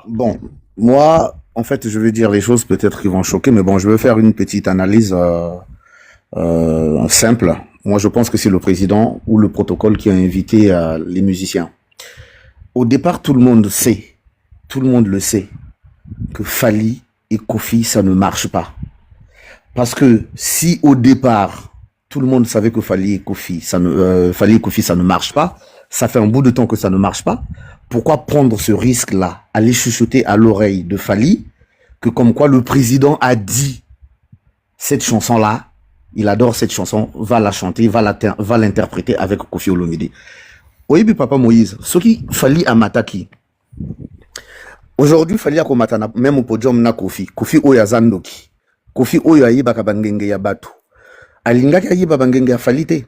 Bon, moi, en fait, je vais dire les choses peut-être qui vont choquer, mais bon, je vais faire une petite analyse simple. Moi, je pense que c'est le président ou le protocole qui a invité les musiciens. Au départ, tout le monde le sait, que Fally et Kofi, ça ne marche pas. Parce que si au départ, tout le monde savait que Fally et Kofi, ça ne marche pas, ça fait un bout de temps que ça ne marche pas, pourquoi prendre ce risque-là, aller chuchoter à l'oreille de Fally, que comme quoi le président a dit cette chanson-là, il adore cette chanson, va la chanter, va l'interpréter avec Kofi Olomide. Oyebi Papa Moïse, ce qui Fally a mataki. Aujourd'hui, Fally a komatana, même au podium na Kofi. Kofi oya zandoki. Kofi oya yiba kabangenge ya batu. Alingaki yiba bangenge ya Fally te.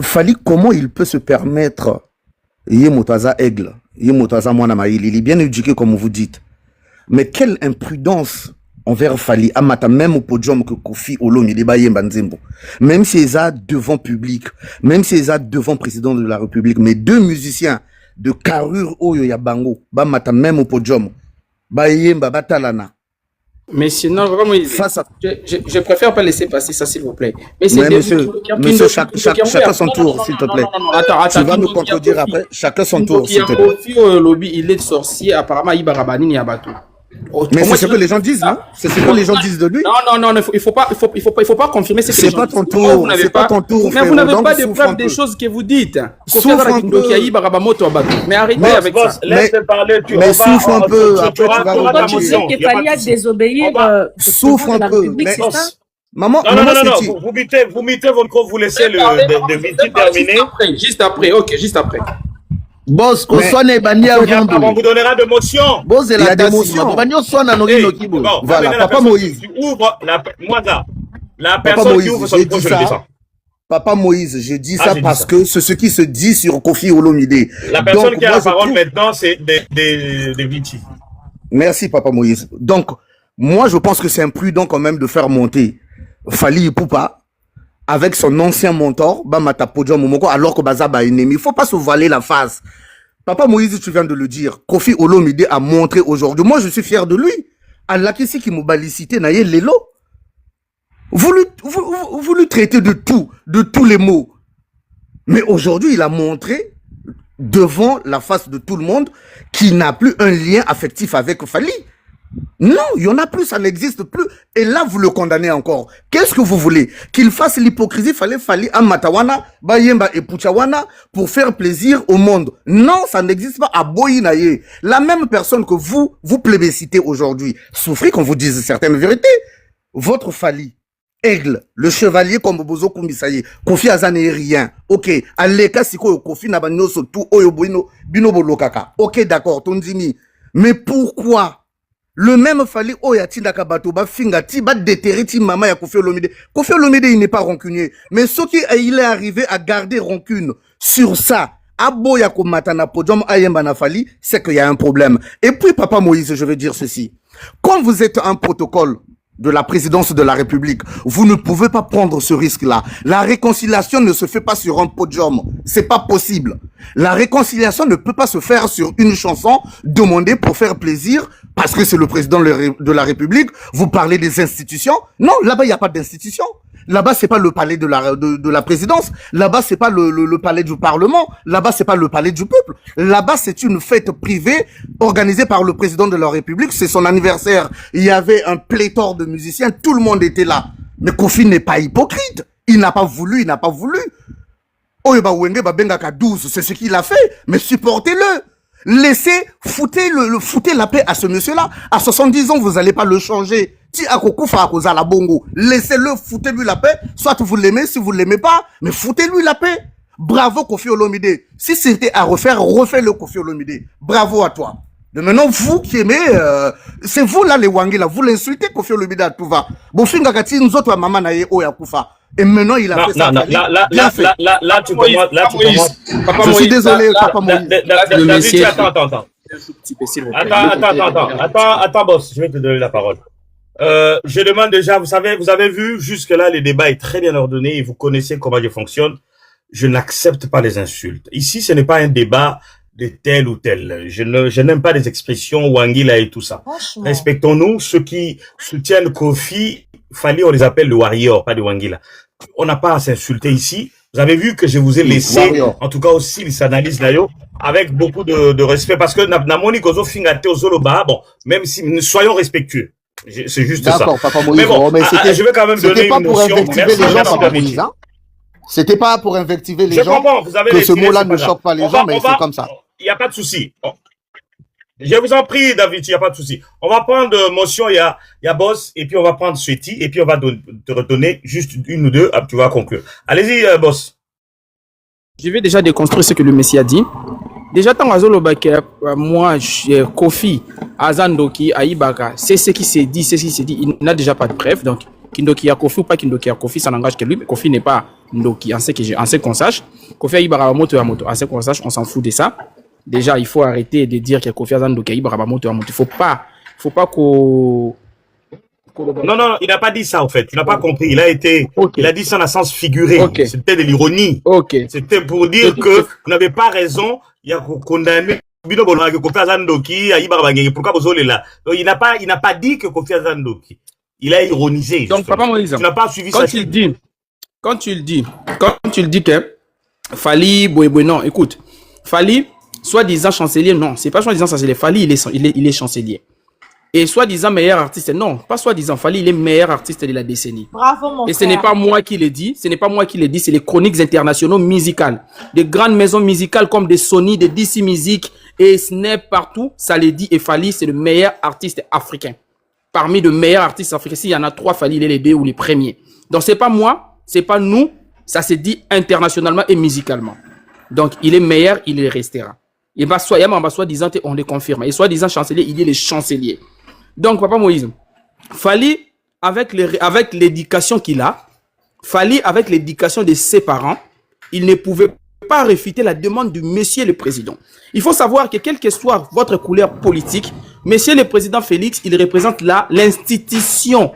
Fally, comment il peut se permettre Yemotaza aigle, Yemotaza mwana maïli, il est bien éduqué comme vous dites. Mais quelle imprudence envers Fally, Amata, même au podium que Kofi Olomide Bayemba Nzembo. Même si ils a devant public, même si ils a devant président de la République, mais deux musiciens de carrure Oyo Yabango, Bamata, même au podium, Bayemba Batalana. Mais sinon, vraiment, je préfère pas laisser passer ça, s'il vous plaît. Mais c'est monsieur, chacun son tour, s'il te plaît. Attends, tu vas me contredire après. Chacun son tour, s'il te plaît. Kofi Lobby, il est sorcier, apparemment, il barabani ni abatou. Mais c'est ce que les gens disent, non? C'est ce que les gens disent de lui. Non, il faut pas confirmer ce que les gens disent. C'est pas ton tour, c'est pas ton tour. Mais vous n'avez pas de preuves des choses que vous dites. Souffre un peu. Mais arrêtez avec ça. Laisse parler, mais souffre un peu, après tu vas repartir. Tu sais qu'il fallait désobéir. Souffre un peu. Maman, non, vous mettez votre corps, vous laissez le meeting terminer. Juste après, ok, juste après. Boss, qu'on soit né bania au monde. On vous donnera de motion. Boss, il y a des motions. Banio soit na nogi nokibo. Voilà, Papa Moïse. La personne qui ouvre son micro, je le descends. Papa Moïse, je dis ça parce que c'est ce qui se dit sur Kofi Olomide. La personne qui a la parole maintenant, c'est des Vichy. Merci, Papa Moïse. Donc, moi, je pense que c'est imprudent quand même de faire monter Fally Ipupa avec son ancien mentor, Bamata Podium Momoko, alors que Bazaba est ennemi. Il ne faut pas se voiler la face. Papa Moïse, tu viens de le dire. Kofi Olomide a montré aujourd'hui. Moi, je suis fier de lui. Allah Kissi qui m'obalicité naye lelo. Vous lui traitez de tous les mots. Mais aujourd'hui, il a montré devant la face de tout le monde qu'il n'a plus un lien affectif avec Fally. Non, il n'y en a plus, ça n'existe plus. Et là, vous le condamnez encore. Qu'est-ce que vous voulez? Qu'il fasse l'hypocrisie, fallait à Matawana, Bayemba et Puchawana pour faire plaisir au monde. Non, ça n'existe pas à Boyinaye. La même personne que vous plébiscitez aujourd'hui, souffrez qu'on vous dise certaines vérités. Votre Fally, aigle, le chevalier comme Bozo Kumisaye, Kofi Azane est rien. Ok, Aleka Siko Kofi Nabanyo Sotu Oyo Bino Bolokaka. Ok, d'accord, Tondini. Mais pourquoi? Le même Fally Oyatinda Kabato ba fingati ba déterrer ti maman ya Kofi Olomide. Kofi Olomide il n'est pas rancunier, mais ce qui il est arrivé à garder rancune sur ça, aboya ko matana podium ayemba na Fally, c'est qu'il y a un problème. Et puis Papa Moïse, je vais dire ceci. Quand vous êtes un protocole de la présidence de la République, vous ne pouvez pas prendre ce risque-là. La réconciliation ne se fait pas sur un podium. C'est pas possible. La réconciliation ne peut pas se faire sur une chanson demandée pour faire plaisir parce que c'est le président de la République. Vous parlez des institutions. Non, là-bas, il n'y a pas d'institution. Là-bas, c'est pas le palais de la présidence. Là-bas, c'est pas le palais du Parlement. Là-bas, c'est pas le palais du peuple. Là-bas, c'est une fête privée organisée par le président de la République. C'est son anniversaire. Il y avait un pléthore de musiciens. Tout le monde était là. Mais Kofi n'est pas hypocrite. Il n'a pas voulu, il n'a pas voulu. Oyeba Wenge Babengaka 12, c'est ce qu'il a fait. Mais supportez-le. Laissez, foutez la paix à ce monsieur-là. À 70 ans, vous n'allez pas le changer. Laissez-le, foutez-lui la paix. Soit vous l'aimez, si vous ne l'aimez pas, mais foutez-lui la paix. Bravo Kofi Olomide. Si c'était à refaire, refais-le Kofi Olomide. Bravo à toi. Mais maintenant, vous qui aimez, c'est vous là les Wangi là, vous l'insultez Kofi Olomide à tout va. Bon, finga kati nous autres maman na ye oya kufa. Et maintenant, il a fait ça. Là, tu commences. Je suis désolé, Papa Moïse. Attends, boss, je vais te donner la parole. Je demande déjà, vous avez vu, jusque-là, le débat est très bien ordonné et vous connaissez comment je fonctionne. Je n'accepte pas les insultes. Ici, ce n'est pas un débat de tel ou tel. Je n'aime pas les expressions Wangila et tout ça. Respectons-nous. Ceux qui soutiennent Kofi, Fali, on les appelle le warrior, pas de Wangila. On n'a pas à s'insulter ici. Vous avez vu que je vous ai laissé, en tout cas aussi, les analyses d'ailleurs, avec beaucoup de respect, parce que Namoni Kozo Fingate Ozoloba, bon, même si, soyons respectueux. C'est juste ça. D'accord, Papa Moïse. Mais bon, mais je vais quand même donner une notion. Merci les gens, Papa Moïse, hein. C'était pas pour invectiver les gens vous avez que ce mot-là ne choque pas les gens, mais c'est comme ça. Il n'y a pas de souci. Je vous en prie, David, il n'y a pas de souci. On va prendre motion, il y a Boss, et puis on va prendre Sweti, et puis on va te redonner juste une ou deux, tu vas conclure. Allez-y, Boss. Je vais déjà déconstruire ce que le Messie a dit. Déjà, tant que moi, Kofi, Azandoki, Aïbaka, c'est ce qui s'est dit, il n'a déjà pas de preuve, donc Kindoki a Kofi ou pas Kindoki a Kofi, ça n'engage que lui, mais Kofi n'est pas Ndoki, en ce qu'on sache. Kofi Aïbaka moto à moto, en ce qu'on sache, on s'en fout de ça. Déjà, il faut arrêter de dire que Kofi Azandoki Aïbaka moto à moto. Il faut pas qu'on... Non, il n'a pas dit ça, en fait. Tu n'as pas compris. Il a dit ça dans le sens figuré. C'était de l'ironie. C'était pour dire que vous n'avez pas raison. Il y a condamné. Pourquoi il n'a pas dit que Kofi Azandoki. Il a ironisé. Donc, Papa Moïse, tu n'as pas suivi ça. Quand tu le dis que Fali, non, écoute, Fali, soi-disant chancelier, non, c'est pas soi-disant chancelier. Fali, il est chancelier. Et soi-disant meilleur artiste, non, pas soi-disant, Fali, il est meilleur artiste de la décennie. Bravo, mon frère. Et ce n'est pas moi qui le dis, c'est les chroniques internationaux musicales. Des grandes maisons musicales comme des Sony, des DC Music et Snap partout, ça les dit. Et Fali, c'est le meilleur artiste africain. Parmi les meilleurs artistes africains, s'il y en a 3, Fali, il est les 2 ou les premiers. Donc, c'est pas moi, c'est pas nous, ça se dit internationalement et musicalement. Donc, il est meilleur, il le restera. Et bah, soi-disant, on le confirme. Et soi-disant chancelier, il est le chancelier. Donc, Papa Moïse, Fali, avec l'éducation qu'il a, Fali, avec l'éducation de ses parents, il ne pouvait pas réfuter la demande du monsieur le président. Il faut savoir que quelle que soit votre couleur politique, monsieur le président Félix, il représente l'institution.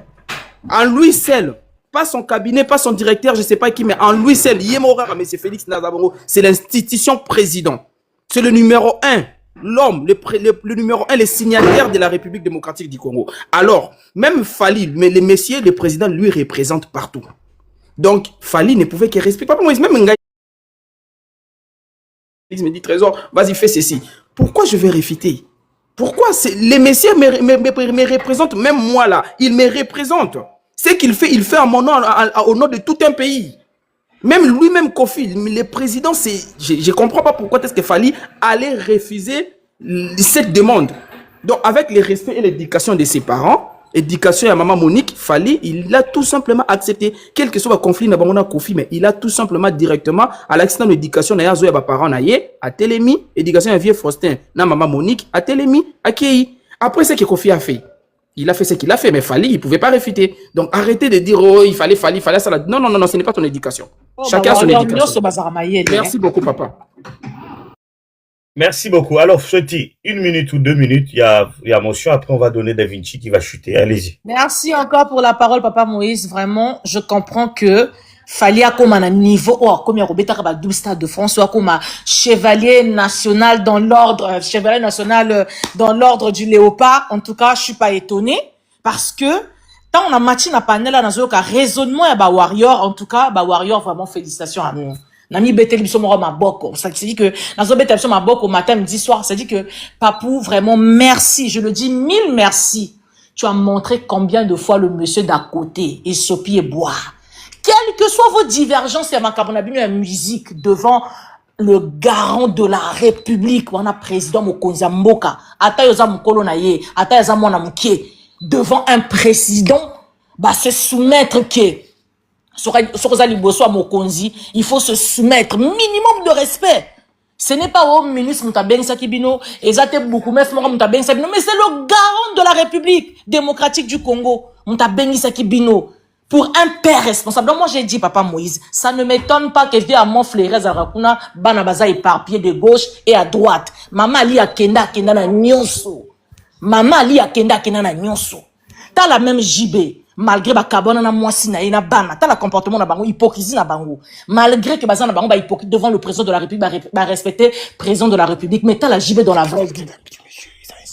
En lui seul, pas son cabinet, pas son directeur, je ne sais pas qui, mais en lui seul, Yemora, monsieur Félix Nazabongo, c'est l'institution président. C'est le numéro 1. L'homme, le numéro 1, le signataire de la République démocratique du Congo. Alors, même Fali, mais les messieurs, le président lui représente partout. Donc, Fali ne pouvait que respecter. Papa Moïse, même un gars, il me dit, Trésor, vas-y, fais ceci. Pourquoi je vais réfuter? Pourquoi les messieurs me représentent, même moi là, ils me représentent. Ce qu'il fait, il fait à mon nom, au nom de tout un pays. Même lui-même, Kofi, le président, je ne comprends pas pourquoi est-ce que Fali allait refuser cette demande. Donc, avec le respect et l'éducation de ses parents, éducation à maman Monique, Fali, il a tout simplement accepté, quel que soit le conflit, Kofi, mais il a tout simplement directement, à l'accident de l'éducation, à ses parents, à Télémi, éducation à vieux Faustin, à maman Monique, à Télémi, à Kei. Après ce que Kofi a fait, il a fait ce qu'il a fait, mais Fali, il ne pouvait pas réfuter. Donc, arrêtez de dire, oh, il fallait ça. Non, ce n'est pas ton éducation. Chacun a son éducation. Merci beaucoup, papa. Merci beaucoup. Alors, Sweti, 1 minute ou 2 minutes, il y a motion. Après, on va donner Da Vinci qui va chuter. Allez-y. Merci encore pour la parole, Papa Moïse. Vraiment, je comprends que Fali a comme un niveau, comme il y a Robert double stade de France, soit comme un chevalier national dans l'ordre, du léopard. En tout cas, je suis pas étonné parce que tant on a matché na panel là, dans un raisonnement et bah warrior, en tout cas, bah warrior, vraiment félicitations à nous. Nami betel biso moro maboko. Ça dit que dans un betel biso maboko matin, midi, soir, ça dit que Papou, vraiment merci. Je le dis 1000 merci. Tu as montré combien de fois le monsieur d'à côté est sopi et boire. Quelles que soient vos divergences, il y a musique devant le garant de la République, on a président Mokonzi Mboka, ata yoza mukolo na ye, ata yoza mwana muke, devant un président, bah se soumettre que sur liboso à Mokonzi, il faut se soumettre, minimum de respect. Ce n'est pas au ministre Moutabeng Sakibino, et ça beaucoup mais c'est le garant de la République démocratique du Congo, Moutabeng Sakibino. Pour un père responsable. Donc moi j'ai dit, Papa Moïse, ça ne m'étonne pas que vienne à mon frère Zarakuna, Banabaza éparpillé de gauche et à droite. Maman Ali a kenda na nyonso. Maman Ali a kenda na nyonso. T'as la même JB. malgré bakabona na mwasi na ina bana ta la comportement na bango hypocrisie na bango malgré que bazana bango ba hypocrite devant le président de la République ba respecter président de la République mais ta la JB dans la vraie vie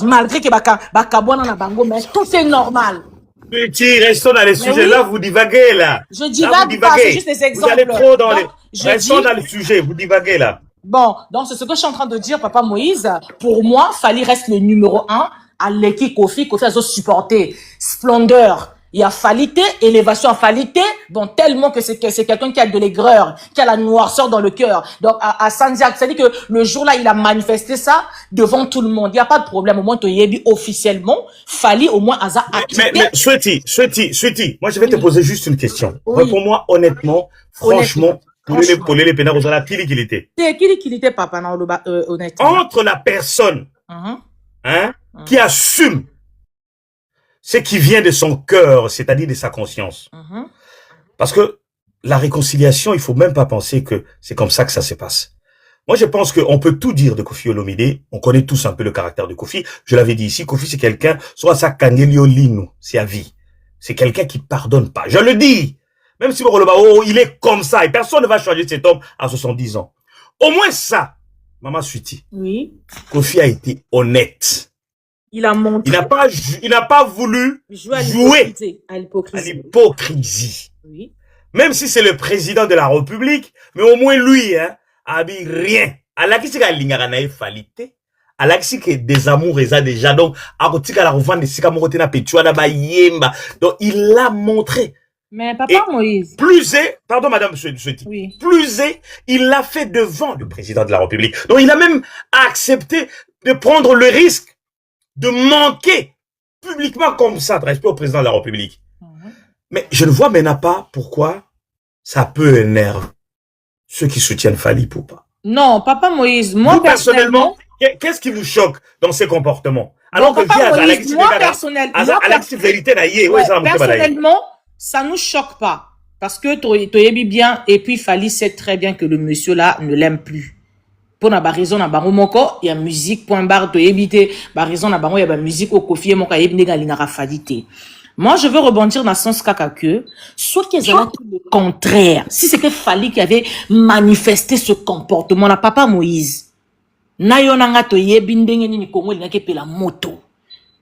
malgré que bakabona na bango mais tout c'est normal. Petit, restons dans les sujets. Oui. Là, vous divaguez, là. Je divague pas, c'est juste des exemples. Vous allez trop dans donc, Restons dans le sujet, vous divaguez, là. Bon, donc c'est ce que je suis en train de dire, Papa Moïse. Pour moi, Fally reste le numéro 1 à l'équipe Kofi. Kofi a supporté. Splendeur. Il y a falité, élévation à falité. Bon, tellement que c'est quelqu'un qui a de l'aigreur, qui a la noirceur dans le cœur. Donc, à Sandiak, c'est-à-dire que le jour-là, il a manifesté ça devant tout le monde. Il n'y a pas de problème. Au moins, Toyebi, officiellement, Fally, au moins, Aza a quitté. Mais, Sweetie, moi, je vais te poser juste une question. Oui. Réponds-moi honnêtement, franchement, pour les pénards, vous avez qui était? C'est qui était, Papa, non, honnêtement. Entre la personne, qui assume ce qui vient de son cœur, c'est-à-dire de sa conscience. Parce que la réconciliation, il faut même pas penser que c'est comme ça que ça se passe. Moi, je pense qu'on peut tout dire de Koffi Olomide. On connaît tous un peu le caractère de Koffi. Je l'avais dit ici, Koffi, c'est quelqu'un, soit ça Kangelio Lino, c'est à vie. C'est quelqu'un qui pardonne pas. Je le dis. Même si il est comme ça et personne ne va changer cet homme à 70 ans. Au moins ça, Maman Sweetie. Oui. Koffi a été honnête. Il a montré. Il n'a pas voulu jouer à l'hypocrisie. Oui. Même si c'est le président de la République, mais au moins lui, a dit rien. Alors qu'il y a falité. Alors qu'il y a des amours et ça déjà. Donc, donc il l'a montré. Mais Papa Moïse. Pardon Madame Sweetie. Oui. Il l'a fait devant le président de la République. Donc il a même accepté de prendre le risque de manquer publiquement comme ça de respect au président de la République. Mais je ne vois maintenant pas pourquoi ça peut énerver ceux qui soutiennent Fally Poupa. Non, Papa Moïse, moi vous, personnellement, qu'est-ce qui vous choque dans ces comportements? Alors bon, que Papa Moïse, moi personnellement, ça nous choque pas. Parce que Toyebi bien, et puis Fally sait très bien que le monsieur là ne l'aime plus. Pour na raison na bango moko il y a musique point barre to éviter raison na bango il y a musique au Koffi moko yebinga linga fadité. Moi je veux rebondir dans sens kaka que soit qu'ils ont le contraire. Si c'était Fally qui avait manifesté ce comportement là Papa Moïse na yonanga to yebindenge ni Congo linga ke la moto.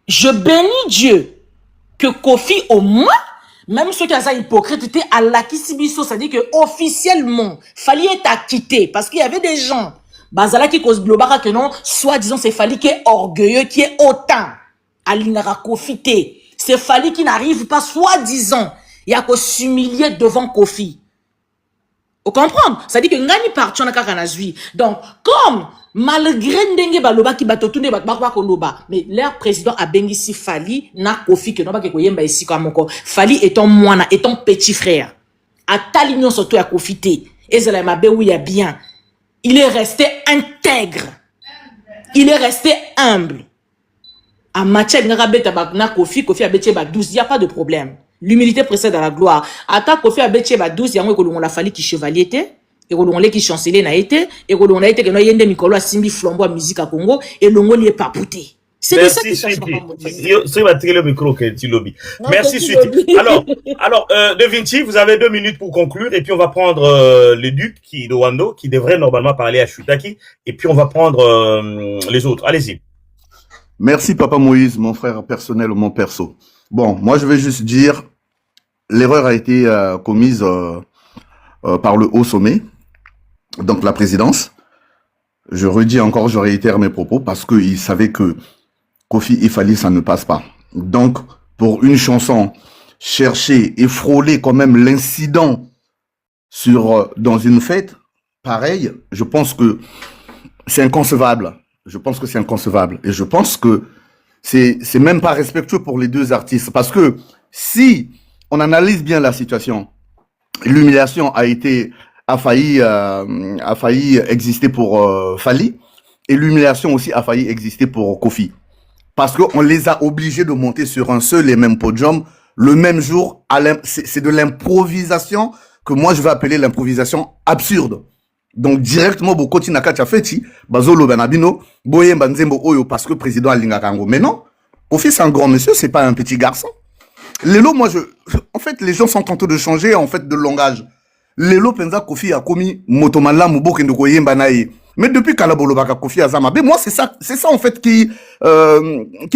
Je bénis Dieu que Koffi au moins même ceux qui ont ça hypocrite à la kisibiso, ça dit que officiellement Fally est acquitté parce qu'il y avait des gens Bazala qui cause global que non, soi-disant c'est Fally qui est orgueilleux, qui est autant. Alinara Koffi. C'est Fally qui n'arrive pas, soi-disant, il y a qu'à s'humilier devant Koffi. Vous comprenez? Ça dit que ngani parti on a kakanazui. Donc, comme malgré ndenge baloba qui batotunde bakwa koloba, mais leur président a bengisi Fally na Koffi que non ba ke koyemba ici comme encore. Fally étant moana, étant petit frère. A talignon surtout à Koffi. Et zela mabe où il y a bien. Il est resté intègre. Il est resté humble. À matière na Koffi a bêché 12, il n'y a pas de problème. L'humilité précède à la gloire. Ata Koffi a bêché 12, il y a un la Fally qui chevalier était, et on qui chancelier n'a été, et on a été que nous yende Mikolo a simbi flambeau à musique à Congo, et l'ongo lui est papouté. C'est de ça qui se le micro que tu lobbies. Merci, Sweetie. Alors, De Vinci, vous avez 2 minutes pour conclure, et puis on va prendre le Duc de Wando, qui devrait normalement parler à Chutaki, et puis on va prendre les autres. Allez-y. Merci, Papa Moïse, mon frère personnel ou mon perso. Bon, moi, je vais juste dire, l'erreur a été commise par le haut sommet, donc la présidence. Je redis encore, je réitère mes propos, parce qu'ils savaient que Koffi et Fally, ça ne passe pas. Donc, pour une chanson, chercher et frôler quand même l'incident dans une fête, pareil, je pense que c'est inconcevable. Je pense que c'est inconcevable. Et je pense que c'est même pas respectueux pour les deux artistes. Parce que si on analyse bien la situation, l'humiliation a failli exister pour Fally, et l'humiliation aussi a failli exister pour Koffi. Parce qu'on les a obligés de monter sur un seul et même podium le même jour. C'est de l'improvisation que moi je vais appeler l'improvisation absurde. Donc directement, Bokoti Nakacha Feti, Bazolo Benabino, Boye Banzembo Oyo, parce que président Alinga Kango. Mais non, Koffi c'est un grand monsieur, c'est pas un petit garçon. Lelo, moi, en fait, les gens sont en train de changer, en fait, de langage. Lelo, penza, Kofi a commis Motomala, Moubo, Kendoko, Yembanaye. Mais depuis Kalabolo Baka, Kofi Azama, mais moi, c'est ça, en fait, qui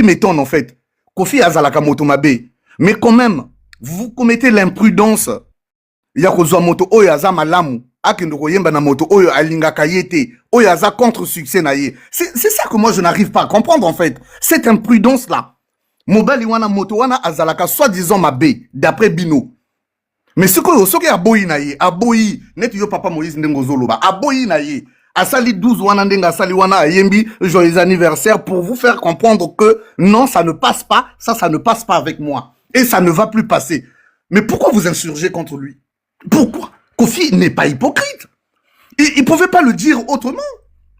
m'étonne, en fait. Kofi Azalaka Motomabe. Mais quand même, vous commettez l'imprudence. Yakozwa moto oyo azama lamu. Akendoko yemba na moto oyo alinga kayete. Oyo aza contre succès na ye. C'est ça que moi, je n'arrive pas à comprendre, en fait. Cette imprudence-là. Mobali wana moto wana azalaka soi-disant mabe, d'après Bino. Mais ce que aboyi na ye, aboyi, net yo papa Moïse Ndengozoloba, aboyi na ye, asali 12 wana ndenga asali wana ayembi, joyeux anniversaire, pour vous faire comprendre que non, ça ne passe pas, ça ne passe pas avec moi. Et ça ne va plus passer. Mais pourquoi vous insurgez contre lui? Pourquoi? Kofi n'est pas hypocrite. Il pouvait pas le dire autrement.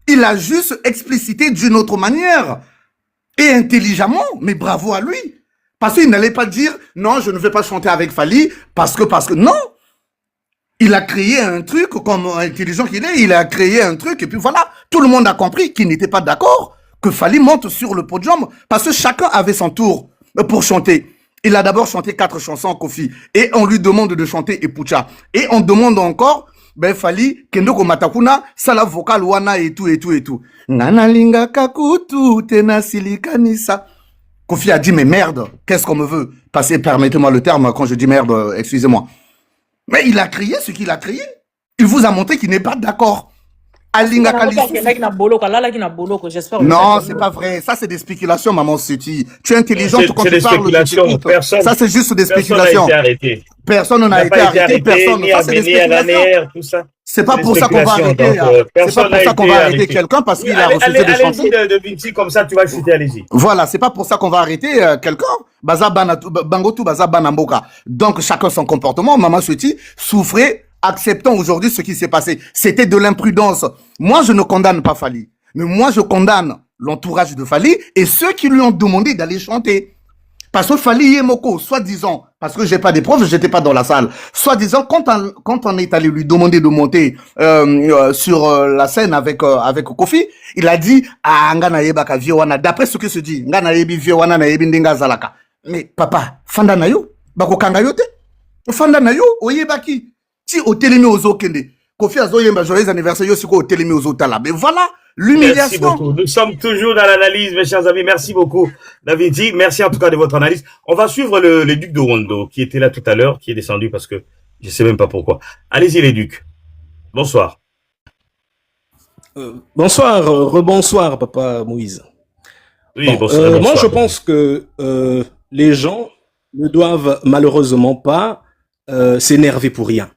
Il a juste explicité d'une autre manière. Et intelligemment, mais bravo à lui. Parce qu'il n'allait pas dire, non, je ne vais pas chanter avec Fally, parce que, non. Il a créé un truc, comme intelligent qu'il est, il a créé un truc, et puis voilà, tout le monde a compris qu'il n'était pas d'accord que Fally monte sur le podium, parce que chacun avait son tour pour chanter. Il a d'abord chanté 4 chansons, Kofi, et on lui demande de chanter Epucha. Et on demande encore, ben Fally, Kendoko Matakuna, sala vocal wana et tout. Nanalinga kakutu tena silikanisa. Kofi a dit, mais merde, qu'est-ce qu'on me veut? Passez, permettez-moi le terme, quand je dis merde, excusez-moi. Mais il a crié ce qu'il a crié. Il vous a montré qu'il n'est pas d'accord. Alinga non, c'est pas vrai. Ça, c'est des spéculations, maman Suti. Tu es intelligente quand tu parles. Ça, c'est juste des spéculations. Personne n'a été arrêté. Personne. Ça, c'est des spéculations. C'est pas pour ça qu'on va arrêter. C'est pas pour ça qu'on va arrêter quelqu'un parce qu'il a refusé de chanter. De Vinci, comme ça, tu vas citer, allez-y. Voilà, c'est pas pour ça qu'on va arrêter quelqu'un. Bangotu, Baza Banamboka. Donc, chacun son comportement. Maman Suti souffrait. Acceptons aujourd'hui ce qui s'est passé. C'était de l'imprudence. Moi, je ne condamne pas Fally. Mais moi, je condamne l'entourage de Fally et ceux qui lui ont demandé d'aller chanter. Parce que Fally Yemoko, soi-disant, parce que j'ai pas des preuves, j'étais pas dans la salle, soi-disant, quand on est allé lui demander de monter sur la scène avec Kofi, il a dit, ah, ngana yebaka viewana, d'après ce que se dit, ngana yebi viewana na yebi ndenga zalaka. Mais papa, fanda na yo, bako kanga yo te, fanda na yo, oyebaki. Si au télémé aux okende, Kofi Azoyemba, joyeux anniversaire, yo siko au télémé aux otala. Mais voilà, l'humiliation. Merci beaucoup. Nous sommes toujours dans l'analyse, mes chers amis. Merci beaucoup, David. Merci en tout cas de votre analyse. On va suivre le duc de Wondo, qui était là tout à l'heure, qui est descendu parce que je sais même pas pourquoi. Allez-y, les ducs. Bonsoir. Bonsoir, rebonsoir, papa Moïse. Oui, bon, bonsoir. Moi, je pense que les gens ne doivent malheureusement pas s'énerver pour rien.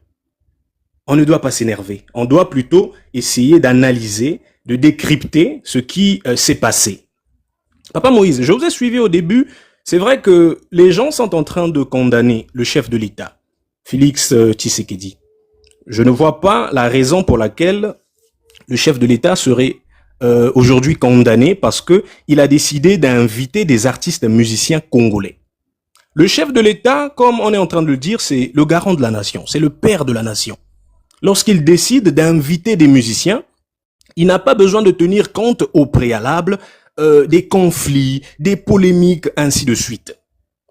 On ne doit pas s'énerver. On doit plutôt essayer d'analyser, de décrypter ce qui s'est passé. Papa Moïse, je vous ai suivi au début. C'est vrai que les gens sont en train de condamner le chef de l'État, Félix Tshisekedi. Je ne vois pas la raison pour laquelle le chef de l'État serait aujourd'hui condamné parce que il a décidé d'inviter des artistes musiciens congolais. Le chef de l'État, comme on est en train de le dire, c'est le garant de la nation, c'est le père de la nation. Lorsqu'il décide d'inviter des musiciens, il n'a pas besoin de tenir compte au préalable des conflits, des polémiques, ainsi de suite.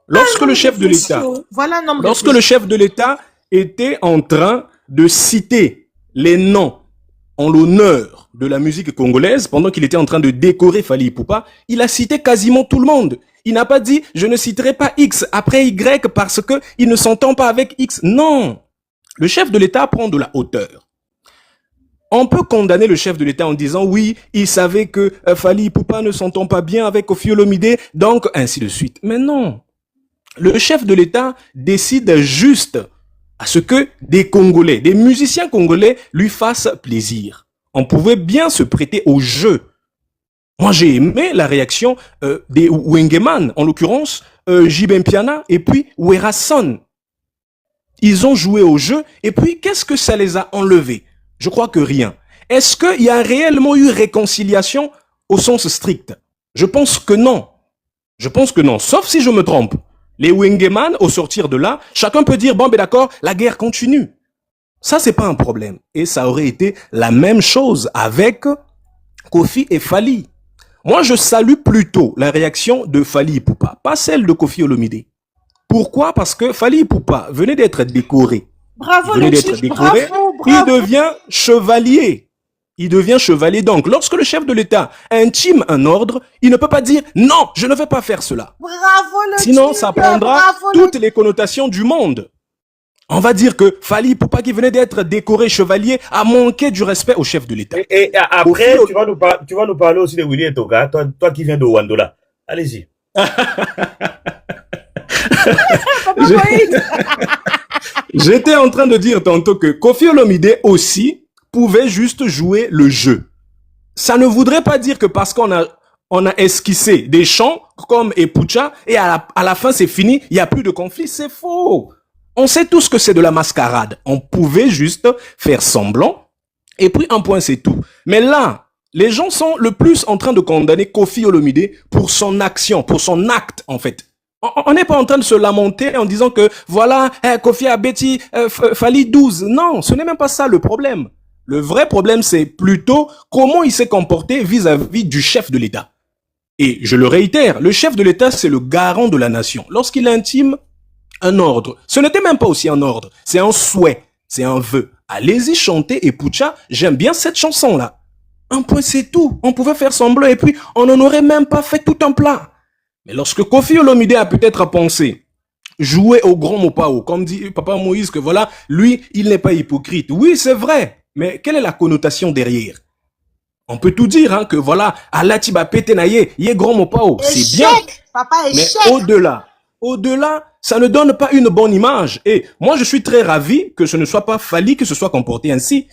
Lorsque le chef de l'État, le chef de l'État était en train de citer les noms en l'honneur de la musique congolaise, pendant qu'il était en train de décorer Fally Ipupa, il a cité quasiment tout le monde. Il n'a pas dit « je ne citerai pas X après Y parce que il ne s'entend pas avec X ». Non. Le chef de l'État prend de la hauteur. On peut condamner le chef de l'État en disant « oui, il savait que Fally Ipupa ne s'entend pas bien avec Koffi Olomide, donc ainsi de suite ». Mais non. Le chef de l'État décide juste à ce que des Congolais, des musiciens congolais lui fassent plaisir. On pouvait bien se prêter au jeu. Moi, j'ai aimé la réaction des Wengeman, en l'occurrence Jibem Piana et puis Werason. Ils ont joué au jeu et puis qu'est-ce que ça les a enlevés? Je crois que rien. Est-ce qu'il y a réellement eu réconciliation au sens strict? Je pense que non. Je pense que non, sauf si je me trompe. Les Wengeman, au sortir de là, chacun peut dire, bon, ben d'accord, la guerre continue. Ça, c'est pas un problème. Et ça aurait été la même chose avec Kofi et Fally. Moi, je salue plutôt la réaction de Fally Ipupa, pas celle de Koffi Olomide. Pourquoi? Parce que Fally Ipupa venait d'être décoré. Bravo Il venait le d'être chic, décoré. bravo, Il bravo. devient chevalier. Il devient chevalier. Donc, lorsque le chef de l'État intime un ordre, il ne peut pas dire non, je ne vais pas faire cela. Bravo le Sinon, chic, ça prendra bravo toutes les connotations du monde. On va dire que Fally Ipupa, qui venait d'être décoré chevalier, a manqué du respect au chef de l'État. Et après, Au tu vas nous parler aussi de Willy et Toga, toi qui viens de Wandola. Allez-y. J'étais en train de dire tantôt que Koffi Olomide aussi pouvait juste jouer le jeu. Ça ne voudrait pas dire que parce qu'on a esquissé des chants comme Epucha et à la fin c'est fini, il n'y a plus de conflit. C'est faux. On sait tous que c'est de la mascarade. On pouvait juste faire semblant et puis un point c'est tout. Mais là, les gens sont le plus en train de condamner Koffi Olomide pour son action, pour son acte en fait. On n'est pas en train de se lamenter en disant que voilà, Koffi a bêti, Fally 12. Non, ce n'est même pas ça le problème. Le vrai problème, c'est plutôt comment il s'est comporté vis-à-vis du chef de l'État. Et je le réitère, le chef de l'État, c'est le garant de la nation. Lorsqu'il intime un ordre, ce n'était même pas aussi un ordre, c'est un souhait, c'est un vœu. Allez-y chanter Epucha, j'aime bien cette chanson-là. Un point, c'est tout. On pouvait faire semblant et puis on n'en aurait même pas fait tout un plat. Mais lorsque Koffi Olomide a peut-être pensé jouer au grand Mopao, comme dit Papa Moïse, que voilà, lui, il n'est pas hypocrite. Oui, c'est vrai. Mais quelle est la connotation derrière? On peut tout dire, hein, que voilà, Allah Tiba Petenaye, yé grand Mopao. C'est bien. Papa, Mais échec. au-delà, ça ne donne pas une bonne image. Et moi, je suis très ravi que ce ne soit pas Fally que ce soit comporté ainsi.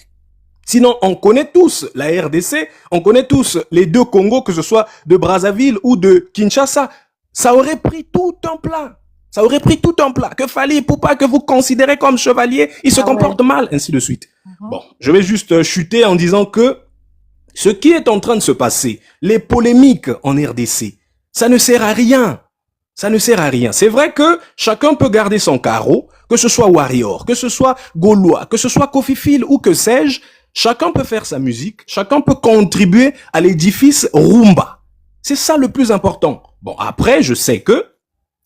Sinon, on connaît tous la RDC, on connaît tous les deux Congos, que ce soit de Brazzaville ou de Kinshasa. Ça aurait pris tout un plat. Ça aurait pris tout un plat. Que Fally Ipupa, que vous considérez comme chevalier, il se comporte mal, ainsi de suite. Bon, je vais juste chuter en disant que ce qui est en train de se passer, les polémiques en RDC, ça ne sert à rien. Ça ne sert à rien. C'est vrai que chacun peut garder son carreau, que ce soit Warrior, que ce soit Gaulois, que ce soit Koffi Phil ou que sais-je. Chacun peut faire sa musique, chacun peut contribuer à l'édifice Rumba. C'est ça le plus important. Bon, après, je sais que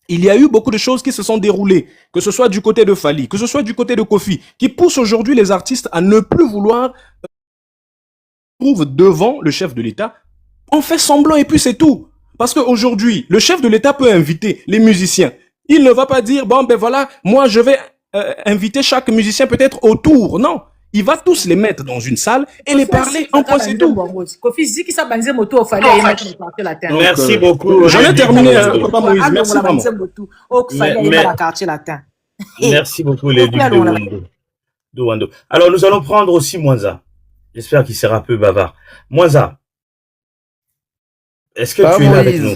il y a eu beaucoup de choses qui se sont déroulées, que ce soit du côté de Fally, que ce soit du côté de Koffi, qui poussent aujourd'hui les artistes à ne plus vouloir trouver devant le chef de l'État. On fait semblant et puis c'est tout. Parce qu'aujourd'hui, le chef de l'État peut inviter les musiciens. Il ne va pas dire, bon, ben voilà, moi je vais inviter chaque musicien peut-être autour. Non. Il va tous les mettre dans une salle et les parler en point, c'est tout. Merci beaucoup. J'en ai terminé, Papa Moïse. Merci vraiment. Merci beaucoup, les ducs de Wando. Alors, nous allons prendre aussi Mwanza. J'espère qu'il sera un peu bavard. Mwanza, est-ce que tu es là avec nous?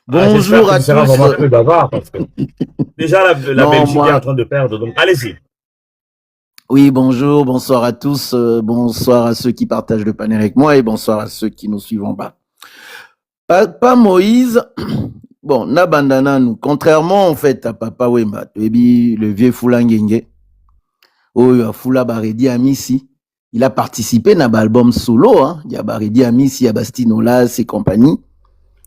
Bonjour à tous. Sera vraiment un peu bavard parce que déjà la Belgique est en train de perdre. Donc, allez-y. Oui, bonjour, bonsoir à tous, bonsoir à ceux qui partagent le panel avec moi et bonsoir à ceux qui nous suivent en bas. Papa Moïse, bon, na bandana nous, contrairement en fait à Papa Wemba, le vieux Fulangenge, Fula Baredi Amissi, il a participé à l'album solo, hein, il y a Baredi Amissi, il y a Bastinolas et compagnie.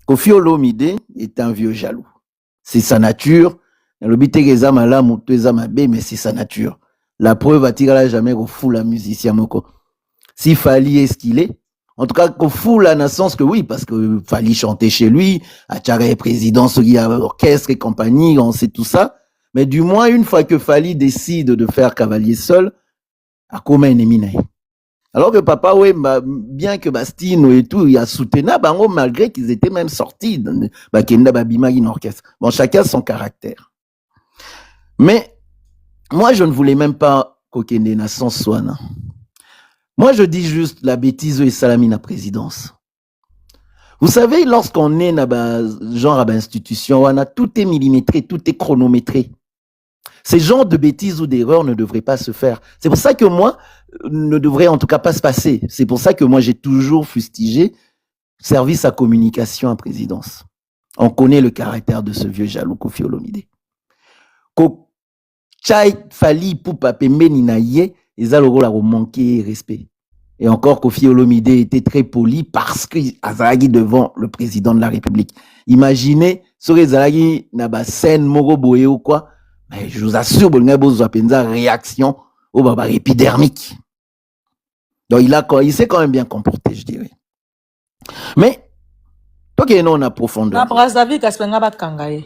Koffi Olomide est un vieux jaloux. C'est sa nature. Mais c'est sa nature. La preuve a-t-il jamais au la musicien moko. Si Fally est ce qu'il est, en tout cas, qu'au foule dans le sens que oui, parce que Fally chantait chez lui, à Tchara président, ce qui a orchestre et compagnie, on sait tout ça. Mais du moins, une fois que Fally décide de faire cavalier seul, à comment un ennemi. Alors que Papa, ouais, bien que Bastino et tout, il a soutenu, malgré qu'ils étaient même sortis, une orchestre. Bon, chacun son caractère. Mais, moi, je ne voulais même pas qu'aucun sans soin. Moi, je dis juste la bêtise et salamine à présidence. Vous savez, lorsqu'on est genre à institution, tout est millimétré, tout est chronométré. Ces genres de bêtises ou d'erreurs ne devraient pas se faire. C'est pour ça que moi, ne devrait en tout cas pas se passer. C'est pour ça que moi, j'ai toujours fustigé service à communication à présidence. On connaît le caractère de ce vieux jaloux Koffi Olomide. Chai Fally Ipupa Meninaye, ils ont manqué respect. Et encore, Koffi Olomide était très poli parce qu'il a devant le président de la République. Imaginez soki ezalaki na ba scène moko boye ou quoi, mais je vous assure bolinga bozwa penza réaction au baba épidermique. Donc il s'est quand même bien comporté, je dirais. Mais toi qui es non en profondeur. Na Brazzaville kaspenga ba kangaye.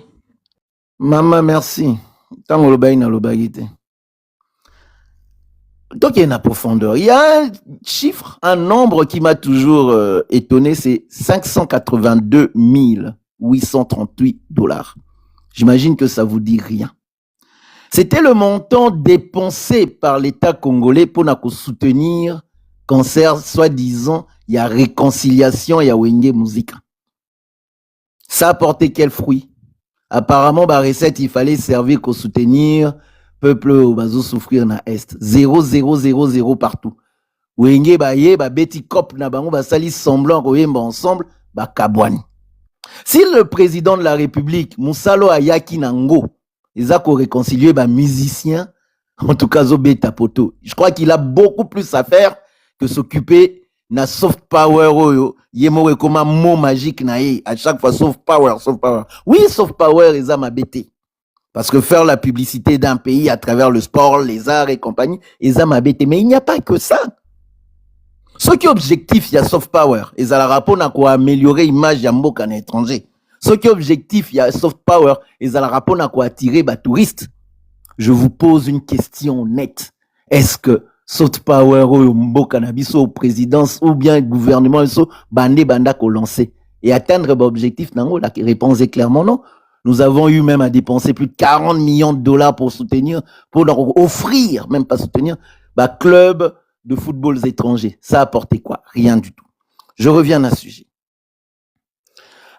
Maman, merci. Tango lobayi na lobayi te. Toi qui es en profondeur, il y a un chiffre, un nombre qui m'a toujours étonné, c'est 582 838 $. J'imagine que ça vous dit rien. C'était le montant dépensé par l'État congolais pour soutenir cancer, soi-disant, il y a réconciliation, il y a Wenge Musique. Ça a apporté quel fruit? Apparemment, la recette, il fallait servir qu'au soutenir peuple au bazo souffrir na est 0,000 partout. Wenge baye ba beti cop na bango ba sali semblant koyemba ensemble ba kabwani. Si le président de la République Moussalo Ayaki Nango ils ko réconcilier ba musicien en tout cas zo beta poto. Je crois qu'il a beaucoup plus à faire que s'occuper na soft power oyo yemo comme un mot magique na à chaque fois soft power. Oui, soft power ils a ma bêté. Parce que faire la publicité d'un pays à travers le sport, les arts et compagnie, ils ont m'habité. Mais il n'y a pas que ça. Ce qui est objectif, il y a soft power. Ils ont la rapport à quoi améliorer l'image d'Amboka en étranger. Ce qui est objectif, il y a soft power. Ils ont la rapport à quoi attirer les touristes. Je vous pose une question nette. Est-ce que soft power ou Mboka Nabiso présidence ou bien gouvernement banda qu'on lancé et atteindre l'objectif? Non, la réponse est clairement non. Nous avons eu même à dépenser plus de 40 millions de $ pour soutenir, pour leur offrir, même pas soutenir, bah, club de football étrangers. Ça a apporté quoi? Rien du tout. Je reviens à ce sujet.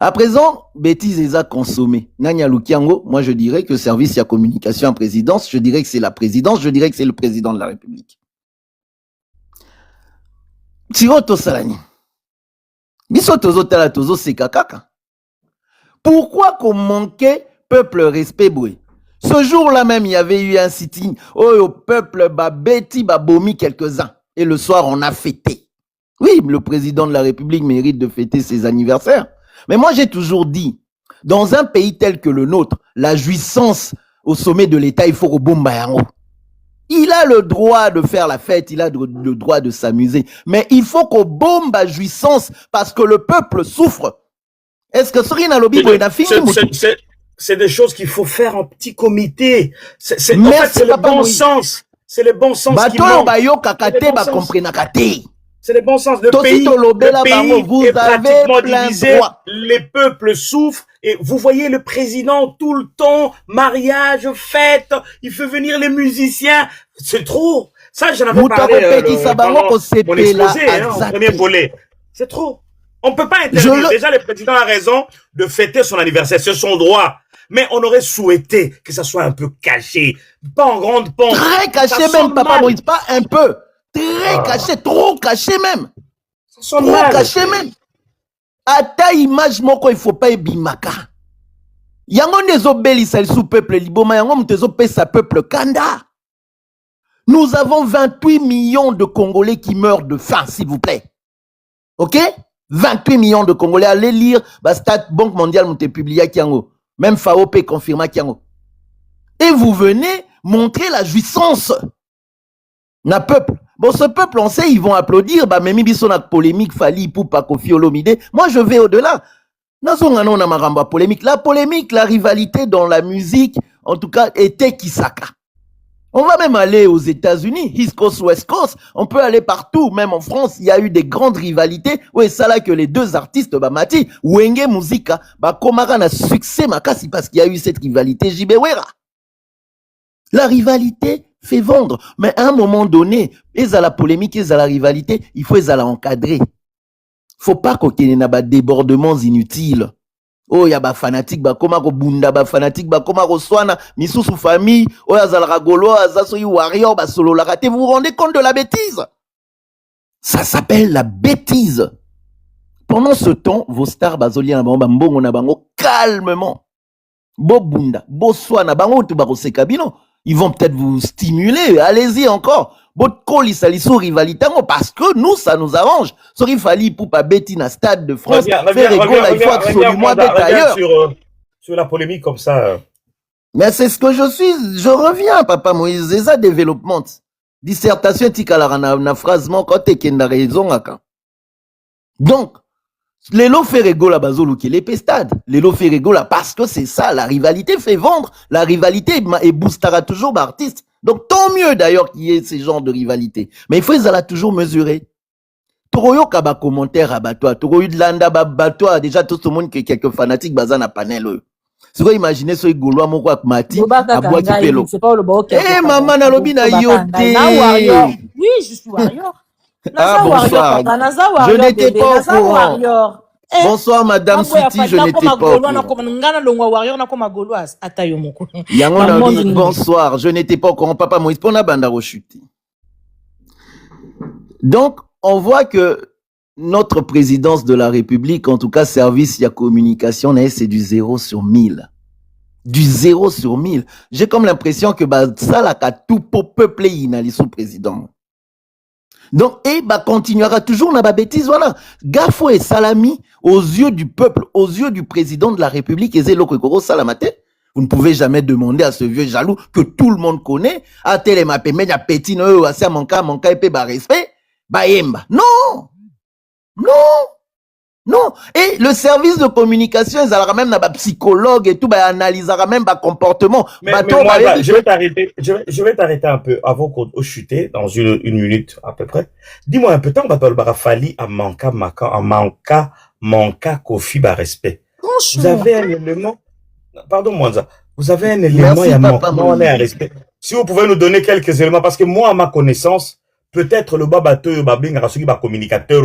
À présent, bêtises et a consommé. Nanya Lukiango, moi je dirais que service à communication en présidence, je dirais que c'est la présidence, je dirais que c'est le président de la République. Tiroto Salani. Biso tozo tala tozo sekakaka. Pourquoi qu'on manquait peuple respect boué? Ce jour-là même, il y avait eu un sitting. Oh, au peuple, bah, Betty, bah, bomi quelques-uns. Et le soir, on a fêté. Oui, le président de la République mérite de fêter ses anniversaires. Mais moi, j'ai toujours dit, dans un pays tel que le nôtre, la jouissance au sommet de l'État, il faut au bombayango. Il a le droit de faire la fête, il a le droit de s'amuser. Mais il faut qu'au bombe à jouissance parce que le peuple souffre. Est-ce que Sorine a lobby c'est des choses qu'il faut faire en petit comité. En fait, c'est le bon sens. C'est le bon sens qui manque. C'est le bon sens. Le pays est pratiquement divisé. Les peuples souffrent. Et vous voyez le président tout le temps, mariage, fête, il fait venir les musiciens. C'est trop. Ça, j'en avais parlé pendant mon exposé, en premier volet. C'est trop. On peut pas interdire. Déjà, le président a raison de fêter son anniversaire. C'est son droit. Mais on aurait souhaité que ça soit un peu caché. Pas en grande pompe. Très caché même, Papa Moïse. Pas un peu. Très caché. Trop caché même. Trop caché même. À ta image, moko, il faut pas ebimaka. Yangon des obélisses sous peuple liboma. Yangon des obélisses peuple kanda. Nous avons 28 millions de Congolais qui meurent de faim, s'il vous plaît. Ok? 28 millions de Congolais. Allez lire, Stat Banque mondiale m'a publié Kiango. Même FAOP confirma Kiango. Et vous venez montrer la jouissance. Na peuple. Bon, ce peuple, on sait, ils vont applaudir. Bah, même biso na polémique, Fali, Poupa, Kofi Olomide. Moi, je vais au-delà. Nazongano na maramba polémique. La polémique, la rivalité dans la musique, en tout cas, était Kisaka. On va même aller aux États-Unis, East Coast, West Coast. On peut aller partout, même en France. Il y a eu des grandes rivalités. Oui, ça là que les deux artistes, Mati, Wenge Musica, Komara n'a succès, Makasi, parce qu'il y a eu cette rivalité Jibewera. La rivalité fait vendre. Mais à un moment donné, ils à la polémique, ils à la rivalité, il faut les encadrer. Faut pas qu'il y ait des débordements inutiles. Oh, y a ba fanatique, ba koma ko bunda, ba fanatique, ba koma ko swana, misusu famille, oh, y a zalragolo, azasoyi warrior, ba solo la raté. Vous vous rendez compte de la bêtise? Ça s'appelle la bêtise. Pendant ce temps, vos stars, bazoli na bango, mbongo na bango, calmement. Bo bunda, bo swana, bango tu bako sekabino. Ils vont peut-être vous stimuler, allez-y encore. Votre col, il rivalité, parce que nous, ça nous arrange. Sorry, Fali, pour pas bêter dans stade de France. Faire rigolo, il faut absolument bêter ailleurs. sur la polémique comme ça. Mais c'est ce que je reviens, Papa Moïse, c'est ça développement. Dissertation tikalara na phrase mon quand kenda raison aka. Donc, les lots fait rigoler bazolo qui les stade. Les lots fait rigoler parce que c'est ça, la rivalité fait vendre, la rivalité et boostera toujours l'artiste. Donc tant mieux d'ailleurs qu'il y ait ces genres de rivalité. Mais il faut les toujours mesurer. Toroyo kaba commentaire à batoa, Toroyo de landa batoa, déjà tout le monde qui quelques fanatiques bazan à panel. Si vous imaginez ce Gaulois moko ak Mati à bois qui pelo. Eh maman na lobi na yote. Oui, je suis warrior. Ah bonsoir. Je n'étais pas au courant. Bonsoir Madame Suti, je n'étais pas au courant. Yango na lobi bonsoir, je n'étais pas au courant. Papa Moïse pona banda rechuté. Donc on voit que notre présidence de la République, en tout cas service, il y a communication, c'est du 0 sur 1000. Du 0 sur 1000. J'ai comme l'impression que ça, là, tout pour peupler, il a sous président. Donc, et continuera toujours dans la bêtise, voilà. Gafo et Salami, aux yeux du peuple, aux yeux du président de la République, et Zélokoro Salamate, vous ne pouvez jamais demander à ce vieux jaloux que tout le monde connaît, à Télémapé, mais il y a petit, non, à ça, mon cas, et respect, yemba. Non! Non, non. Et le service de communication, ils allaient même dans psychologue et tout, analysera même comportement. Mais moi, je vais t'arrêter un peu avant qu'on chute dans une minute à peu près. Dis-moi un peu, tant que Fali a manqué Kofi respect. Vous avez un élément, pardon Mwanza, vous avez un élément et un manquement à respect. Si vous pouvez nous donner quelques éléments, parce que moi, à ma connaissance, peut-être le babateur, communicateur,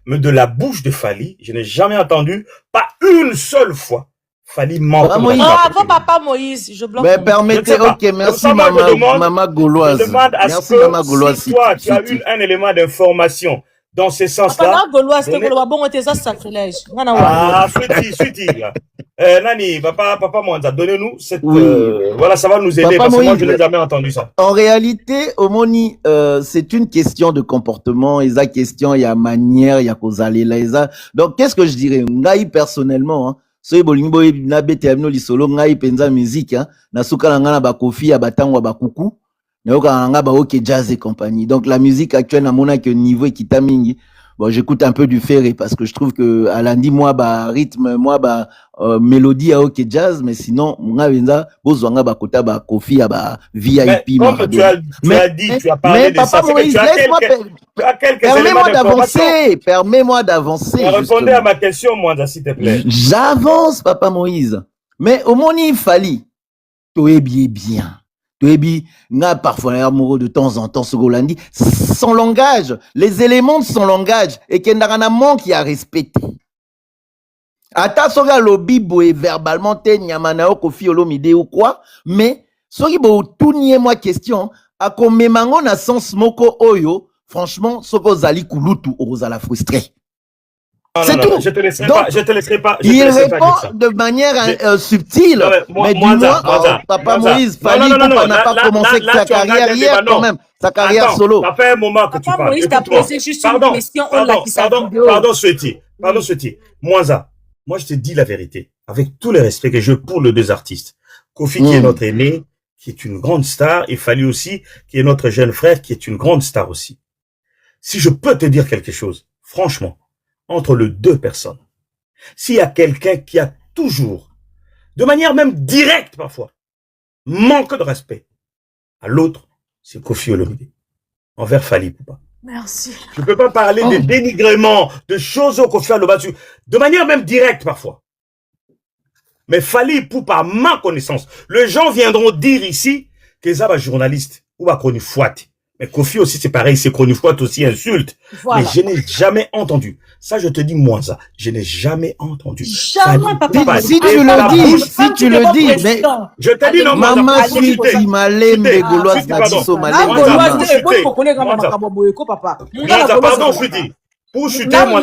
mais de la bouche de Fali, je n'ai jamais entendu, pas une seule fois, Fali manque. Avant Papa Moïse, je bloque. Mais permettez, ok, merci maman Gauloise. Je demande à merci ce que, maman Gauloise. Si toi, tu as eu un élément d'information dans ce sens-là. Papa Gauloise, c'était bon, c'était ça sacrilège. Ah, suiti. Nani, papa Mwanza, donnez-nous cette, voilà, ça va nous aider, parce que moi, je n'ai jamais entendu ça. En réalité, Omoni, c'est une question de comportement, il y a question, il y a manière, il y a causalité, donc, qu'est-ce que je dirais? Ngai, personnellement, hein, soy bolingo na bete amino lisolo ngai penza musique, hein, na suka na ngana ba kofi ya batangwa ba kuku, na yoka nga ba ok jazz et compagnie. Donc, la musique actuelle, na mona que niveau ekitamingi. Bon, j'écoute un peu du ferré parce que je trouve que à lundi moi rythme moi mélodie à ok jazz, mais sinon nga benza bozwanga ba kota ba kofi ya ba VIP. Mais comme tu as dit, tu as parlé de ça, c'est que tu as quelques éléments d'information. Permets-moi d'avancer. Répondez à ma question, Mwanza, s'il te plaît. J'avance, Papa Moïse. Mais au moment il fallait, tu bien. Tu n'a parfois amoureux de temps en temps ce Golandi, son langage, les éléments de son langage, et qu'il y a un manque qui a respecté. Ata soga lobby boé verbalement te nyamanao kofi olomide ou quoi, mais sogi bo tout nié moi question, à combien mango na sens moko oyo, franchement, soko zali kulutu ozala frustré. C'est tout. Je te laisserai pas. Il répond de manière subtile. Mais dis-moi, Papa Moïse, Fali n'a pas commencé sa carrière hier quand même. Sa carrière solo. Ça fait un moment que tu parles. Moïse t'a posé juste une question. Pardon, Sweti. Mwanza, moi je te dis la vérité. Avec tout le respect que je pour les deux artistes. Kofi qui est notre aîné, qui est une grande star, et Fali aussi, qui est notre jeune frère, qui est une grande star aussi. Si je peux te dire quelque chose, franchement, entre les deux personnes. S'il y a quelqu'un qui a toujours, de manière même directe parfois, manque de respect à l'autre, c'est Kofi Olomide. Envers Fali Poupa. Merci. Je ne peux pas parler de dénigrement, de choses au Kofi Olomide, de manière même directe parfois. Mais Fali Poupa, à ma connaissance, les gens viendront dire ici que ça va journaliste ou va chroniquer. Mais Kofi aussi, c'est pareil, c'est chroniquois aussi insulte. Voilà. Mais je n'ai jamais entendu. Ça, je te dis, moi, ça, je n'ai jamais entendu. Jamais, papa. Si tu le dis, mais je te dis, non, maman, suite, Malem, les Gauloises, Natiso, Malem. Pardon, Chuti. Pour chuter, moi,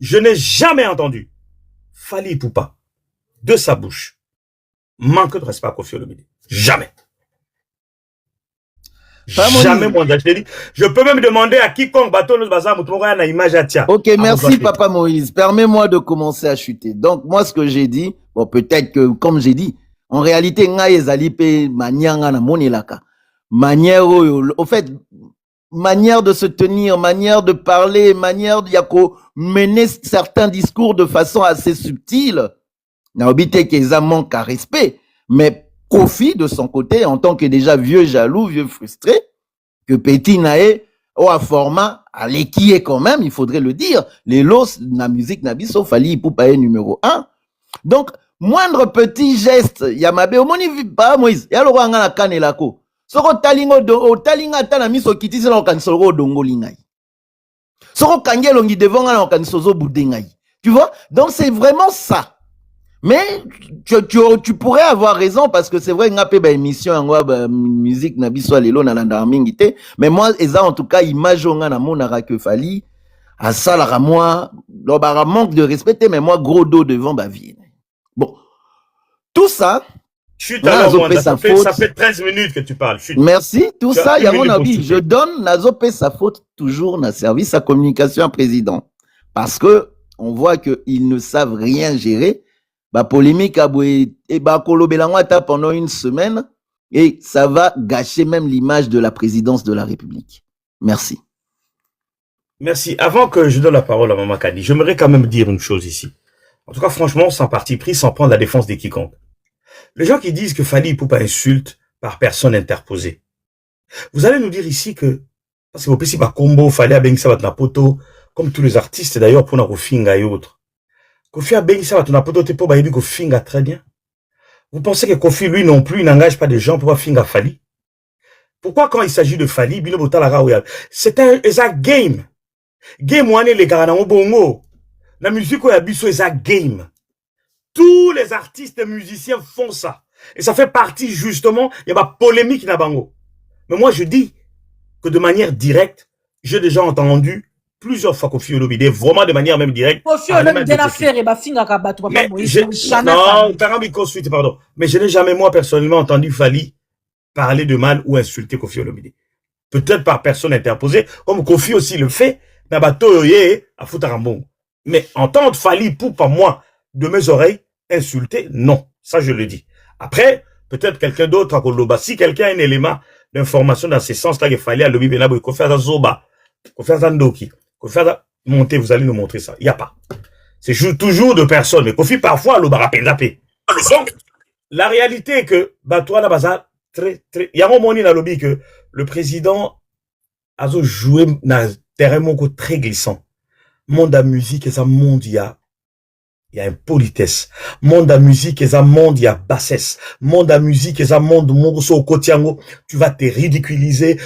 je n'ai jamais entendu Fali Poupa, de sa bouche, manque de respect à Kofi Olomide. Jamais. Pas Jamais Moïse. moi, je peux même demander à quiconque bateau nous bazar moutoura na image à tia. Ok, merci Papa Moïse. Permets-moi de commencer à chuter. Donc, moi, ce que j'ai dit, bon, peut-être que, comme j'ai dit, en réalité, nga ezali pe manière nga na monelaka. Manière, au fait, manière de se tenir, manière de parler, manière de yako mener certains discours de façon assez subtile. Na obité qu'ils manque à respect. Mais Kofi, de son côté, en tant que déjà vieux jaloux, vieux frustré, que Petit Nae, ou à format, à l'équier quand même, il faudrait le dire, les los, la musique Nabiso, Fali, Poupaye numéro 1. Donc, moindre petit geste, Yamabe, au moni pas Moïse, y'a le roi la kane lako. Soko talingo do, o talinga tana miso kiti se la kansoro dongo lingai. Soko kangelongi devant la kansozo boudengai. Tu vois? Donc, c'est vraiment ça. Mais tu pourrais avoir raison parce que c'est vrai que n'a émission en musique na biso lelo na landa mingité mais moi eza en tout cas image nga na monara que Fali à ça la moi l'obara manque de respect mais moi gros dos devant ba vie. Bon tout ça chute alors moi, ça fait 13 minutes que tu parles. Chute. Merci tout ça y a mon avis je donne nazopé sa faute toujours na service à communication à président parce que on voit que ils ne savent rien gérer. Bah polémique et bah kolobelangwata pendant une semaine et ça va gâcher même l'image de la présidence de la République. Merci. Merci. Avant que je donne la parole à Maman Kadi, j'aimerais quand même dire une chose ici. En tout cas, franchement, sans parti pris, sans prendre la défense des quiconque. Les gens qui disent que Fali Poupa insulte par personne interposée. Vous allez nous dire ici que parce que vous pensez pas combo Fali Abengisa Poto, comme tous les artistes d'ailleurs pour Narofinga et autres. Kofi Abengisa Poto te po bayebi ko finga très bien. Vous pensez que Kofi lui non plus n'engage pas des gens pour finga Fali? Pourquoi quand il s'agit de Fali, Bino Botala Royal, c'est un game. Game one les gars na bongo. La musique oya biso est un game. Tous les artistes et musiciens font ça. Et ça fait partie justement, il y a pas polémique na bango. Mais moi je dis que de manière directe, j'ai déjà entendu plusieurs fois Kofi Olomide, vraiment de manière même directe. Kofi Olomide n'a fait et finga kabato papa Moïse. Non, pardon. Mais je n'ai jamais moi personnellement entendu Fali parler de mal ou insulter Kofi Olomide. Peut-être par personne interposée, comme Kofi aussi le fait, mais à Foutarambon. Mais entendre Fali Poupa moi de mes oreilles insulter, non, ça je le dis. Après, peut-être quelqu'un d'autre à Koloba, si quelqu'un a un élément d'information dans ce sens-là qu'il fallait à l'Obi Benabo, Kofi Azazoba, Kofi Azandoki. Kofi monter, vous allez nous montrer ça. Il n'y a pas. C'est toujours de personnes. Mais Kofi, parfois, le barapendapé. Donc, la réalité est que, toi, la baza, il y a un moment dans lobby que le président a joué dans un terrain très glissant. Monde de la musique, et ça, monde, il y a une politesse. Monde de la musique, et ça, monde, il y a bassesse. Monde de la musique, et ça, monde, au kotiango, tu vas te ridiculiser,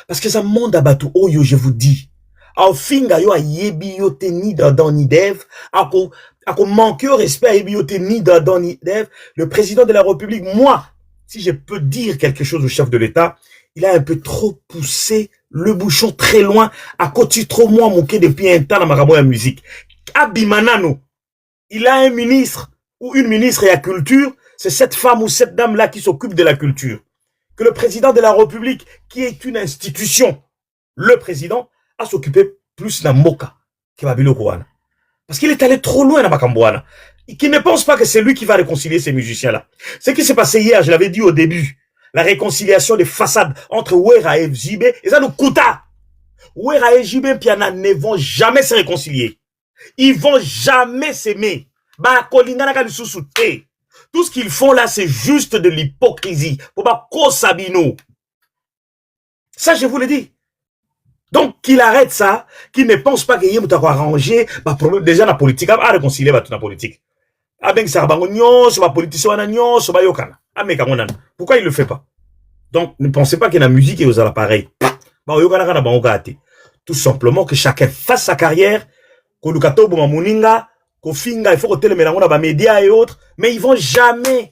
parce que ça, monde à bateau, oh yo, je vous dis. Au finga yo a yebi yo te ni dans ni dev, ako manquer au respect à yebi yo te ni dans ni dev, le président de la République, moi, si je peux dire quelque chose au chef de l'État, il a un peu trop poussé le bouchon très loin, à côté trop moi moqué depuis un temps dans ma musique. Abimanano, il a un ministre ou une ministre et la culture, c'est cette femme ou cette dame là qui s'occupe de la culture. Que le président de la République, qui est une institution, le président, à s'occuper plus d'un moka que Babilo Kouana. Parce qu'il est allé trop loin dans Makambouana. Qui ne pense pas que c'est lui qui va réconcilier ces musiciens-là. Ce qui s'est passé hier, je l'avais dit au début, la réconciliation des façades entre Ouera et FJB, et ça nous coûta. Ouera et FJB Piana ne vont jamais se réconcilier. Ils vont jamais s'aimer. Tout ce qu'ils font là, c'est juste de l'hypocrisie. Pour pas Sabino. Ça, je vous le dis. Donc, qu'il arrête ça, qu'il ne pense pas qu'il y ait arrangé, déjà la politique, à réconcilier la politique. Pourquoi il ne le fait pas? Donc, ne pensez pas que la musique est aux appareils. Tout simplement que chacun fasse sa carrière, il faut que les médias et autres, mais ils vont jamais.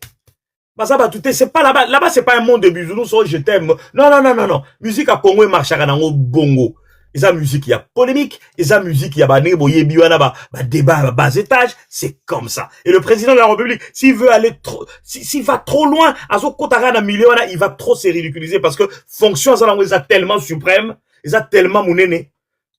C'est pas là-bas. Là-bas, c'est pas un monde de bisounours, je t'aime. Non. Musique à Congo et marche à bongo. eza musique, il y a polémique, eza musique, il y a ba boyebi wana ba débat bas étage, c'est comme ça. Et le président de la République, s'il veut aller trop, s'il va trop loin, azo kotara na milieu wana, il va trop se ridiculiser parce que fonction ça là tellement suprême, eza tellement mounene.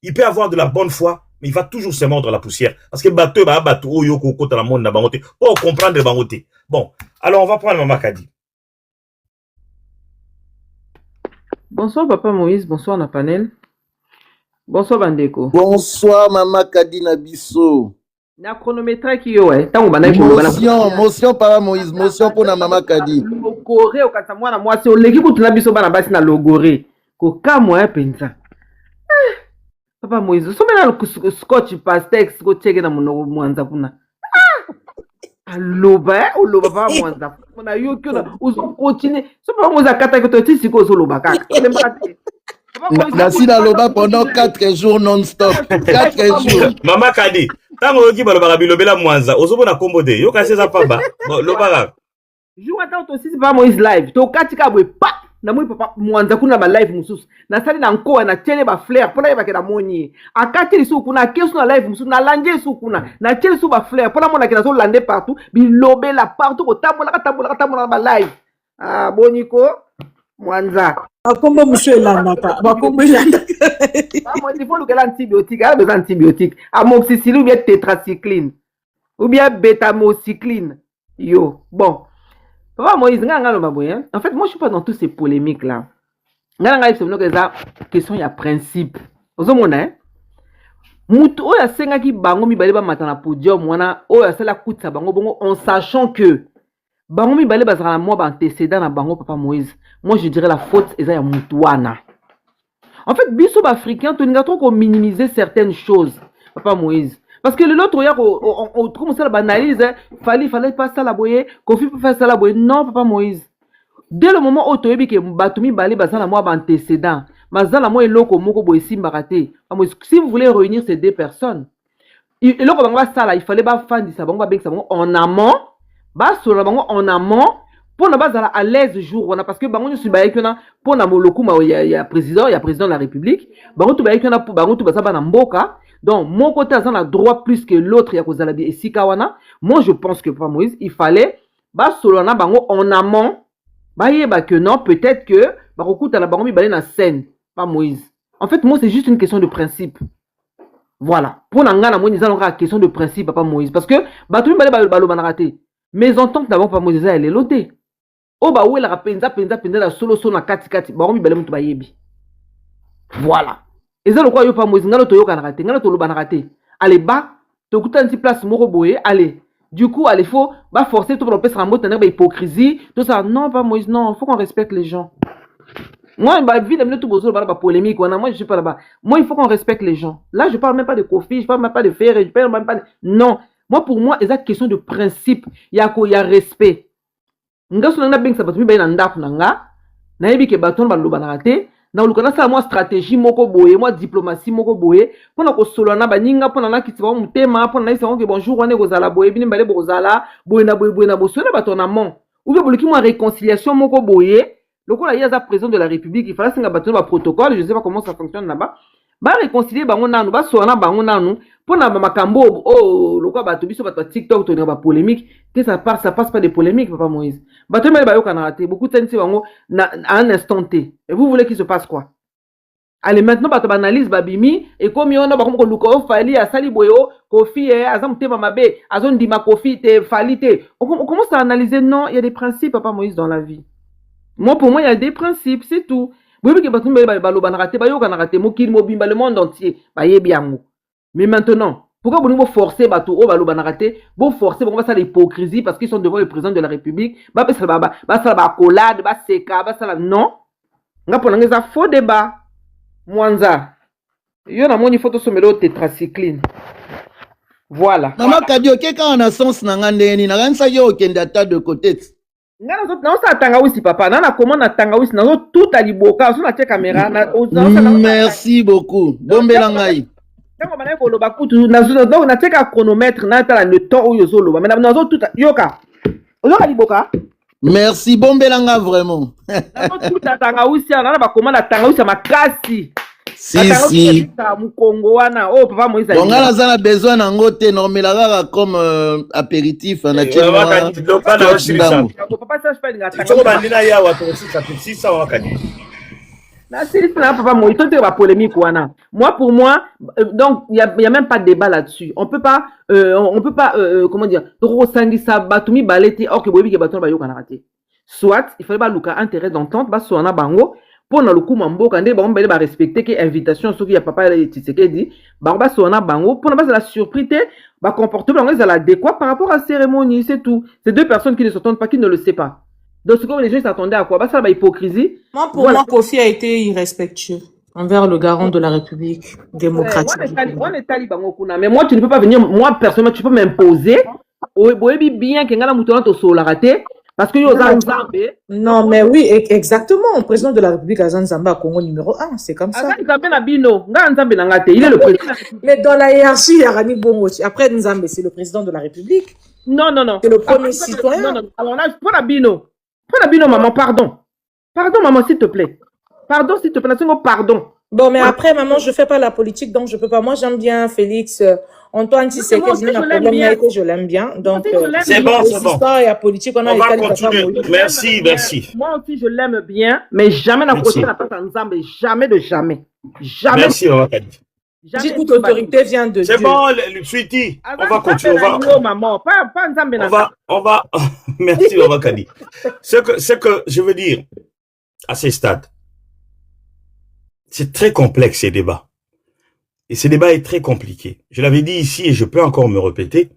Il peut avoir de la bonne foi, mais il va toujours se mordre la poussière parce que bateau ba bateau oyo ko kota la monde na bangote pour comprendre bangote. Bon, alors on va prendre Maman Kadi. Bonsoir Papa Moïse, bonsoir Napanel. Bonsoir Bandeko. Bonsoir Maman Kadina Bisso. Na chronométrage qui ouais, tango bana motion Papa Moïse, motion pour na Maman Kadi. Logoré au kata mwana mwasi o leki kutu na biso bana basi na logoré. Ko kamwa penza. Papa Moïse, so mena le scotch pastex ko cheke na muno mwanza kuna. Aloba, oloba pa mwanza. Mona yo kyo uzo continue. So Papa Moïse akata ko to tisi ko zo loba kaka. Nasi na loba pendant 4 jours non-stop. 4 jours. Maman Kadi, tango yoki balobaka bilobela mwanza, ozobona kombo de, yo kasi eza pamba. Lobaka. Jour attends to sisi Papa Moïse live. To katika bwe pa na mwi papa mwanza kuna ba live mususu. Na sali na nko na tele ba flare pona yeba ke na monyi. Akati lisu kuna kesu na live mususu na lanje su kuna. Na tele su ba flare pona mona ke na so lande partout, bilobela partout ko tambola ba live. Ah boniko mwanza. Bakombo monsieur elandaka. Bakombo elandaka. Moi, il faut le antibiotique. Il a besoin d'antibiotiques. Amoxicilline ou bien tétracycline. Ou bien bétamocycline. Yo. Bon. Papa Moïse, en fait, moi, je ne suis pas dans toutes ces polémiques-là. C'est une question, il y a principe. Vous avez mutu oya senga ki bango mi baleba matana podium wana oya sala kutsa bango bongo en sachant que bango mi baleba zara moi ba antécédent na bango Papa Moïse. Moi je dirais la faute eza ya mutu wana. En fait, biso africain, tu n'as trop minimiser certaines choses, Papa Moïse. Parce que l'autre, on commence à banaliser, fallait pas ça la boyer, Kofi peut faire ça la boyer. Non, Papa Moïse. Dès le moment où tu as dit que Batoumi Balé Bazan a moi antécédent, Mazan a moi et l'autre moko boy simbaraté. Si vous voulez réunir ces deux personnes, et l'autre ça là, il fallait pas faire du sabon, en amont, sur le en amont. Pour ne pas aller à l'aise jour, parce que bango suis baï que na pour na moloku il y a président de la République, bango tu baï que na pour bango tu basa na mboka. Donc mon côté a un droit plus que l'autre ya kozala bi esikawana. Moi je pense que Papa Moïse, il fallait ba solona bango en amont. Ba yeba que non, peut-être que bango ta na bango mi balé na scène, Papa Moïse. En fait, moi c'est juste une question de principe. Voilà. Pour nangana moi disons une question de principe Papa Moïse parce que ba tu mi balé balo banaraté. Mais en tant que d'abord Papa Moïse elle est lotée. Oh bah ouais la penza la solo na kati ba mi balé mutu ba yebi. Voilà. Et ça le quoi yo Papa Moïse ngalo to yo kanaraté ngalo to lo banaraté. Allez ba to kuta une place moko boye allez. Du coup allez faut ba forcer tout pour empêcher rambo tener ba hypocrisie tout ça non Papa Moïse non, faut qu'on respecte les gens. Moi bah vie de tout bozo ba polémique moi je suis pas là-bas. Moi il faut qu'on respecte les gens. Là je parle même pas de Kofi, je parle même pas de Ferré, je parle même pas de... Non, moi pour moi c'est une question de principe, il y a respect. Nga suna na beng sa batu mi ba na ndaku na nga na yebi ke baton ba loba na raté na lukana sa moi stratégie moko boye moi diplomatie moko boye pona ko solo na baninga pona na kitwa mutema pona na isa ke bonjour wane ko zala boye bini mbale bo zala boye na boso na baton na mon ou bien boluki moi réconciliation moko boye lokola yaza président de la République il fallait singa baton ba protocole je sais pas comment ça fonctionne là-bas ba réconcilier bango nanu ba sona bango nanu pona ba makambo oh lokola bato biso bato TikTok to ba polémique que ça passe pas de polémique Papa Moïse bato mele ba yo kana raté beaucoup de temps bango à un instant T et vous voulez qu'il se passe quoi? Allez maintenant bato analyse babimi et comme yo na ba ko luko fali a sali boyo Kofi azam te mamabe azon dima Kofi te fali te on commence à analyser non il y a des principes Papa Moïse dans la vie. Moi pour moi il y a des principes c'est tout. Oui, que bato mele ba lo banaraté ba yo kana raté mo kil mo bimba le monde entier ba yebi yango. Mais maintenant pourquoi vous forcer bato o ba lo banaraté vous forcer bon ça l'hypocrisie parce qu'ils sont devant le président de la République ba ça ba collade ba seka ba ça non nga pona ngeza faux débat mwanza yo na moni photo somelo tétracycline voilà Maman Kadi okeka en sens na ngandeni na kanisa yo okenda ta de côté ngana zo na sa tanga wisi papa na comment na tanga wisi na zo tout à liboka so na tia caméra na merci beaucoup bombela ngai tango bana ko loba kutu na zo donc na tia chronomètre na tala le temps où yo zo loba mais na zo tout yoka ozoka liboka merci bombela nga vraiment na zo tout tanga wisi na ba comment na tanga wisi makasi Si. Mukongo wana. Oh, Papa Moïse. Donc, on a besoin d'un côté normal comme apéritif. On a Papa, ça, je peux Papa Moïse, polémique. Moi, pour moi, donc, il y a même pas de débat là-dessus. On peut pas, comment dire, soit, il fallait pas Luka intérêt d'entente, bah, soit on a bango, pour na luku mambo, quand on va respecter que invitation, ce qu'il y a papa Tshisekedi, bah, soit on a bango, pour ne pas la surprise, bah, comportement, on est à l'adéquat par rapport à la cérémonie, c'est tout. C'est deux personnes qui ne s'entendent pas, qui ne le savent pas. Donc, ce que les gens s'attendaient à quoi? Bah, ça, bah, hypocrisie. Moi, pour moi, Kofi a été irrespectueux envers le garant de la République démocratique. Mais moi, tu ne peux pas venir, moi, personnellement, tu peux m'imposer. Oui, bien que ngala moutola to so la raté. Parce que non, mais oui, exactement. Président de la République Azan Zamba, Congo numéro 1, c'est comme ça. Il est le président. Mais dans la hiérarchie, il y a Rani Bongo. Après Nzambe, c'est le président de la République. Non. C'est le premier citoyen. Non. Alors là, pour la Bino, maman, pardon. Pardon, maman, s'il te plaît. Pardon, s'il te plaît. Pardon. Bon, mais après, maman, je fais pas la politique, donc je peux pas. Moi, j'aime bien Félix. Antoine Tshisekedi, je l'aime bien. Donc, c'est bon, c'est bon. Et la politique, on va continuer. Merci. Moi aussi, je l'aime bien, mais jamais la prochaine la passe ensemble. Jamais de jamais. Jamais. Merci, on va continuer. Dis toute autorité vient de Dieu. C'est bon, Sweetie. On va continuer. On va. Merci, on va continuer. Ce que je veux dire à ces stades, c'est très complexe ces débats. Et ce débat est très compliqué. Je l'avais dit ici et je peux encore me répéter.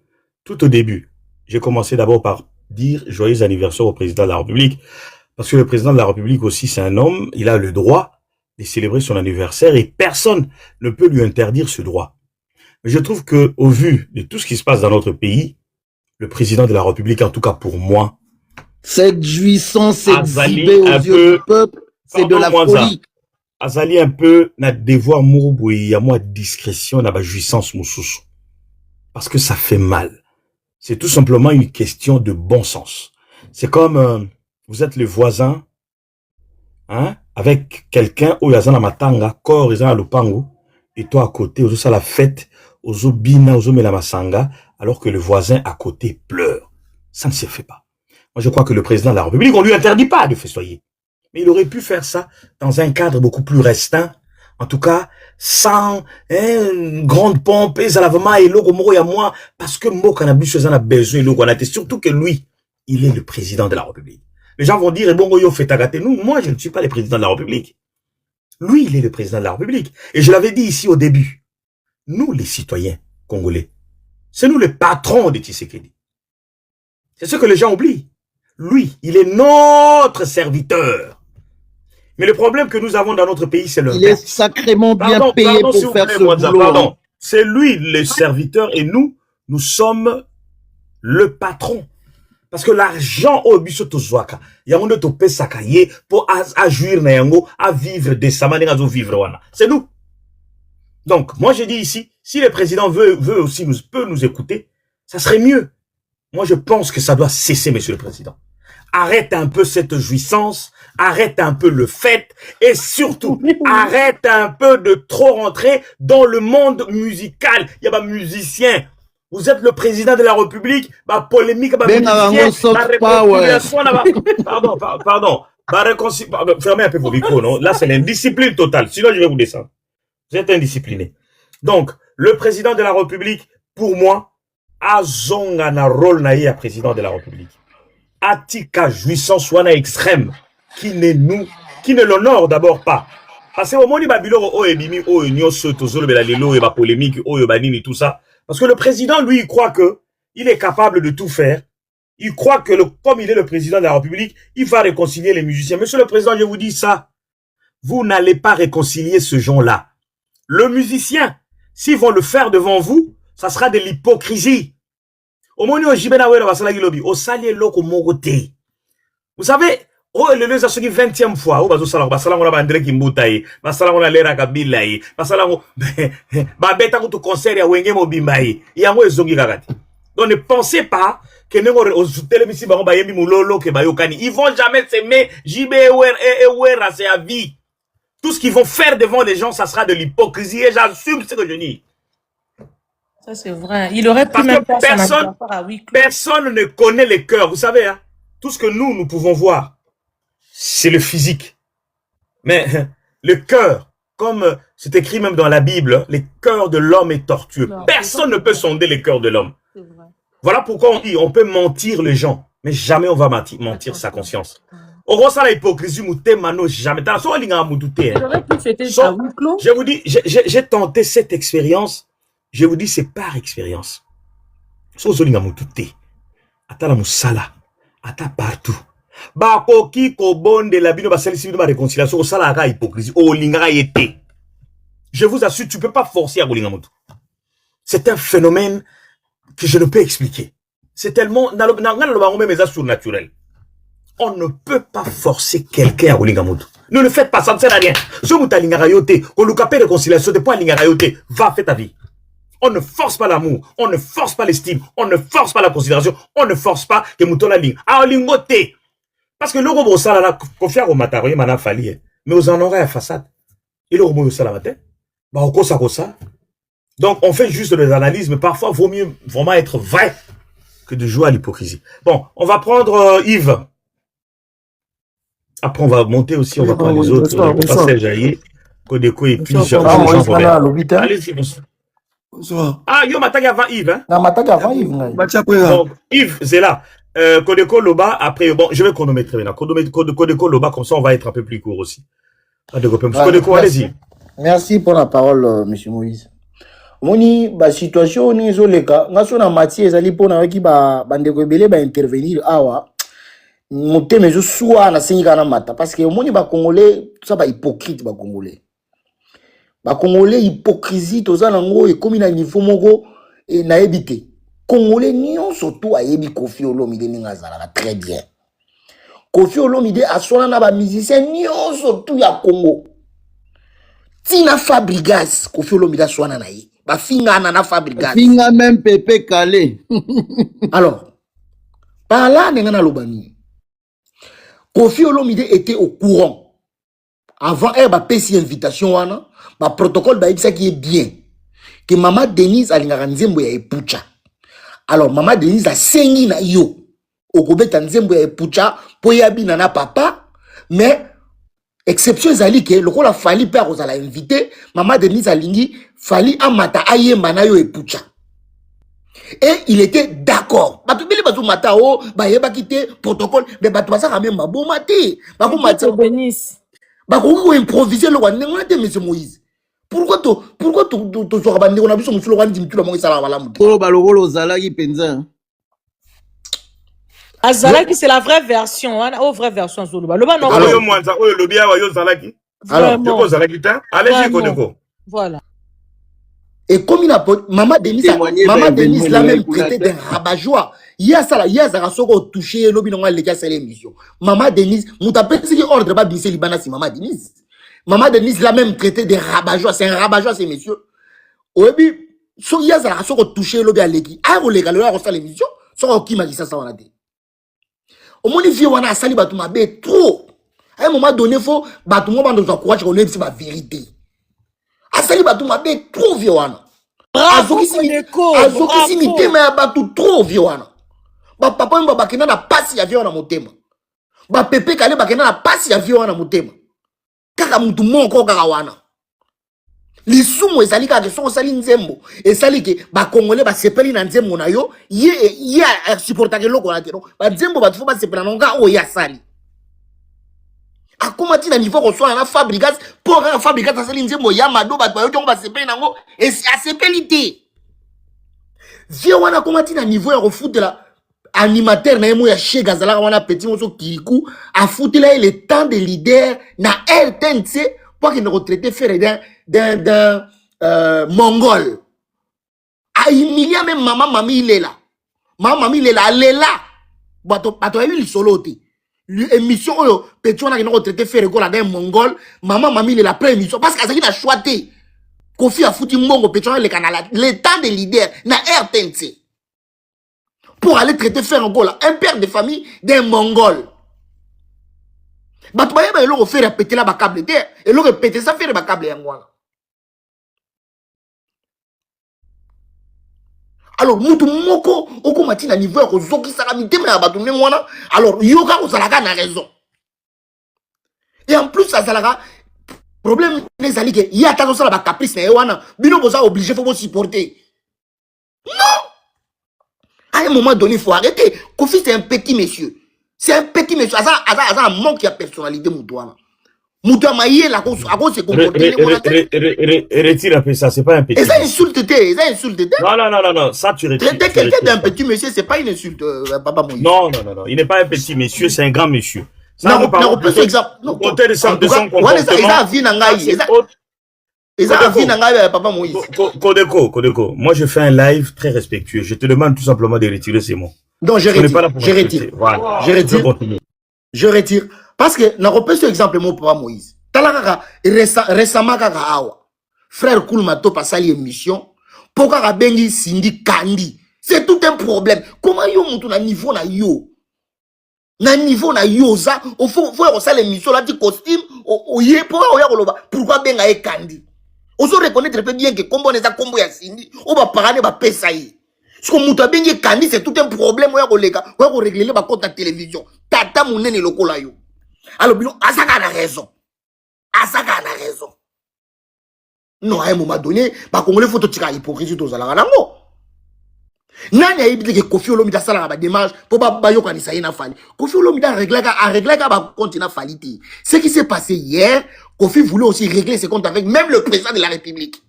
Tout au début, j'ai commencé d'abord par dire joyeux anniversaire au président de la République. Parce que le président de la République aussi, c'est un homme. Il a le droit de célébrer son anniversaire et personne ne peut lui interdire ce droit. Mais je trouve que, au vu de tout ce qui se passe dans notre pays, le président de la République, en tout cas pour moi, cette jouissance exhibée aux yeux du peuple, c'est de la folie. Azali un peu na devoir mourou il y a moi discrétion na ba jouissance moussous parce que ça fait mal. C'est tout simplement une question de bon sens. C'est comme vous êtes le voisin hein avec quelqu'un où yazana matanga corps yazana lupango et toi à côté ozo la fête ozo bina ozo mela masanga alors que le voisin à côté pleure. Ça ne se fait pas. Moi je crois que le président de la République on lui interdit pas de festoyer. Mais il aurait pu faire ça dans un cadre beaucoup plus restreint, en tout cas, sans grande pompe, et zalavement, et logo moro ya moi, parce que mo cannabis en a besoin, et logo surtout que lui, il est le président de la République. Les gens vont dire, et bon, yo fait tagater. Nous, moi, je ne suis pas le président de la République. Lui, il est le président de la République. Et je l'avais dit ici au début. Nous, les citoyens congolais, c'est nous le patron de Tshisekedi. C'est ce que les gens oublient. Lui, il est notre serviteur. Mais le problème que nous avons dans notre pays, c'est le... Il est sacrément bien payé pour faire ce boulot. Pardon, c'est lui le serviteur et nous sommes le patron. Parce que l'argent au bisoto zwaka, il y a un autre pesakaye pour agir na yango, à vivre décemment, à vivre wana. C'est nous. Donc, moi je dis ici, si le président veut aussi peut nous écouter, ça serait mieux. Moi je pense que ça doit cesser, monsieur le président. Arrête un peu cette jouissance, arrête un peu le fait et surtout, arrête un peu de trop rentrer dans le monde musical. Il y a pas musicien. Vous êtes le président de la République, bah polémique, bah musicien, pardon. Fermez un peu vos micros, non? Là, c'est l'indiscipline totale. Sinon, je vais vous descendre. Vous êtes indiscipliné. Donc, le président de la République, pour moi, a zongana rôle naïe président de la République. Atika jouissance wana extrême qui ne l'honore d'abord pas. Parce que au moment où Babylone o ebimi o union soto zolo bela lelo et ba polémique o banini tout ça parce que le président lui il croit que il est capable de tout faire. Il croit que comme il est le président de la République, il va réconcilier les musiciens. Monsieur le président, je vous dis ça. Vous n'allez pas réconcilier ce genre-là. Le musicien, s'ils vont le faire devant vous, ça sera de l'hypocrisie. Au moment où Jibena Wera va s'ala gilobi, au salier loko mogote. Vous savez, oh le les assoki 20e fois, oh bazo sala on a André Kimbutaye, basala on a Lera Kabilaye, basala on ba beta ko to concert ya Wenge Mobimbaye, yango ezongi kakati. Donc ne pensez pas que nous télémisi ba ba yembi mulolo ke ba yokani. Ils vont jamais s'aimer. JB et Wera c'est à vie. Tout ce qu'ils vont faire devant les gens, ça sera de l'hypocrisie. Et j'assume ce que je dis. Ça, c'est vrai. Il aurait pu Parce même que faire son anniversaire à huis clos. personne ne connaît les cœurs. Vous savez, hein, tout ce que nous pouvons voir, c'est le physique. Mais le cœur, comme c'est écrit même dans la Bible, les cœurs de l'homme est tortueux. Non, Personne ne peut sonder les cœurs de l'homme. c'est vrai. Voilà pourquoi on dit, on peut mentir les gens, mais jamais on va mentir sa conscience. Au gros, ça, la hypocrisie, mano, jamais. Il aurait pu fêter So, à huis clos. je vous dis, j'ai tenté cette expérience. Je vous dis, c'est par expérience. So, zolinga mutute. Ata la musala. Ata partout. Ba koki ko bonde la bino ba salisi bino ba réconciliation. O sala ka hypocrisie. O linga yete. Je vous assure, tu peux pas forcer à golinga mutu. C'est un phénomène que je ne peux expliquer. C'est tellement, surnaturel. On ne peut pas forcer quelqu'un à golinga mutu. Ne le faites pas, ça ne sert à rien. Si vous avez linga on nous capte réconciliation, de point linga va, fais ta vie. On ne force pas l'amour, on ne force pas l'estime, on ne force pas la considération, on ne force pas que mouton la ligne. Ah, lingoté. Parce que le robot ça là, confier au matin, il m'a fallu. Mais vous en aurez à façade. Et le robot ça la matin. Bah, on ça. Donc, on fait juste des analyses, mais parfois, il vaut mieux vraiment être vrai que de jouer à l'hypocrisie. Bon, on va prendre Yves. Après, on va monter aussi, on va prendre les autres. Pascal Jaillet, Kodeko et puis Jean-Robert. Allez-y, bonsoir. Bonsoir. Ah, yo, matag avant Yves, hein? Non, matag avant Yves. Donc, Yves, c'est là. Kodeko Loba, après, bon, je vais chronométrer maintenant. Kodeko Loba, comme ça, on va être un peu plus court aussi. Kodeko, allez-y. Merci pour la parole, M. Moïse. Moni, ba situation ni zoleka, ngaso na matière ezali pona waki ba bandeko ebele ba intervenir awa. Moteme zo soa na singika na mata parce que moni ba congolais, tout ça ba hypocrite ba congolais. Ba congolais hypocrisie toza nango e komi na niveau moko e na ebité. Congolais nyonso to ayebi Koffi Olomide ninga zalaka très bien. Koffi Olomide asona na ba musicien nyonso to ya Congo. Tina Fabregas, Koffi Olomide asona na ye. Ba finga na Fabregas. Finga même Pepe Calé. Alors, par là, n'engana lobani. Koffi Olomide était au courant. Avant, elle a fait invitation, ba protocole ba ça qui est bien. Que Maman Denise a l'ingaranzembo ya epucha. Alors, Maman Denise a sengi na yo. Okobeta nzembo ya epucha, po yabi na papa, mais exception ezali ke loko la fali pe akozala invité, Maman Denise alingi fali amata ayemba na yo epucha. Et il était d'accord. Batu bili batu mata o ba yeba kité protocole mais batu basa quand même ba mate. Ba ko mata Denis. Ba ko improviser le wan ngate M. Moïse. Pourquoi tu sois bandé on a vu son monsieur Rwanda dimtu la mongi sala wala mutu. Polo balogolo zalaki penza. Azalaki, c'est la vraie version. Hein? Oh, vraie version. Zoluba. Loba, non. Alors, allez-y, Kodeko. Voilà. Et comme il a Maman Denise l'a même traité d'un rabat-joie. Il y a ça là, il y a ça touché l'obi non les gars c'est l'émission. Maman Denise, moutapé si ordre pas bincer libana si Maman Denise. Maman Denise l'a même traité de rabat-joie, c'est un rabat-joie ces messieurs. Obi, so il y a ça touché l'obi à l'équipe. Ah vous les gars, là on fait l'émission, so qui m'a dit ça on a dit. Au moins il on a sali batou mabe trop. À un moment donné faut batou mo bando courage qu'on c'est ma vérité. Asali batou mabe trop violent. Bravo Kodeko. Azoki si mitema ya batou trop violent. Ba papa mba bakena na pasi ya violent na motema. Ba Pepe Calé bakena na pasi ya violent na motema. Kaka mutu moko kaka wana. Lisumu ezali kaka so sali nzembo. Ezali ke ba congolais ba sepeli na nzembo na yo, ye supporter ke loko na te. Ba nzembo ba tfo ba sepela nonga o ya sali. Akoma ti na niveau ko so na Fabregas pour un Fabregas asali nzembo ya mado ba yo tongo ba sepeli nango et a sepeli te. Vie wana koma ti na niveau ya ko foutela animateur na yemo ya chez Gazala wana petit moso Kirikou a foutela le temps de leader na RTNC pour qu'il ne retraité faire d'un mongol. A humilié même maman mami il est là. Maman mami il est là, elle est là. Bato il solo te. Émission oyo petit wana qui ne retraité faire d'un mongol, maman mami il est la première émission parce que ça qui a choisi. Koffi a foutu mongo petit wana le canal le temps de leader na RTNC. Pour aller traiter faire un goal, un père de famille d'un mongol. bato bayeba eloko faire répéter la câble te eloko répéter ça faire ba câble yango wana. Alors mutu moko oko matina niveau ya kozokisaka mitema ya bato ndenge wana alors yoka kozalaka na raison. Et en plus azalaka problème nezali ke ya ta kosala ba caprice na ye wana bino boza obligé faut supporter. Non, à un moment donné il faut arrêter. Kofi c'est un petit monsieur. C'est un petit monsieur. Aza un manque de personnalité mutuana. Mutuama yé la cause à cause c'est comporter. Retire un peu ça, c'est pas un petit. Et ça insulte te, ça insulte te. Non, ça tu retires. Traiter quelqu'un d'un petit monsieur, c'est pas une insulte, papa Moïse. Non, il n'est pas un petit monsieur, c'est un grand monsieur. Ça non, on peut faire exemple. Non, côté de son comportement. Papa Moïse. Kodeko, moi je fais un live très respectueux. Je te demande tout simplement de retirer ces mots. Donc je retire. Voilà. Je retire. Parce que, n'a pas ce exemple, mon papa Moïse. Talaka, récemment, awa. Frère Koulmato passe à l'émission. Pourquoi bengi Cindy Kandi? C'est tout un problème. Comment yo monte na niveau na yo? Na niveau na yo, ça, au faut ça l'émission là, du costume, au yé, pourquoi benga e Kandi? On se reconnaît très bien que combo n'est pas combo ya Cindy, on va parler, va pesaï. Ce qu'on mouta bengi Kandi, c'est tout un problème, on va régler le compte à la télévision. Tata mounene loko la yo. Alors, Bilo, Asaka a raison. Asaka a raison. Non, à un moment donné, bah, Congolais, faut que tu aies hypocrisie dans la langue. Nani a dit que Kofi Olomide a sala la démarche pour pas yo kanisa na fali. Kofi Olomide a réglé ba compte na faliti. Ce qui s'est passé hier, Kofi voulait aussi régler ses comptes avec même le président de la République.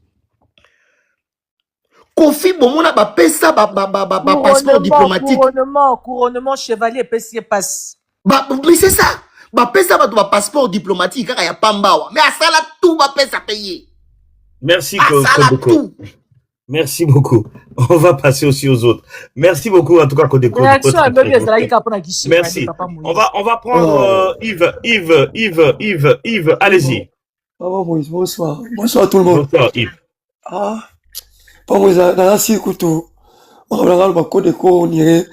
Kofi bomona ba pesa ba passeport diplomatique. Couronnement chevalier pesier passe. Mais c'est ça. Ba pesa ba passeport diplomatique kaka ya pambawa. Mais asala tout ba pesa payer. Merci beaucoup. Merci beaucoup. On va passer aussi aux autres. Merci beaucoup en tout cas Kodeko. Merci. On va prendre Yves, allez-y. Bonsoir. Bonsoir tout le monde. Bonsoir Yves. Pas moi dans si couteau. On va le Kodeko on irait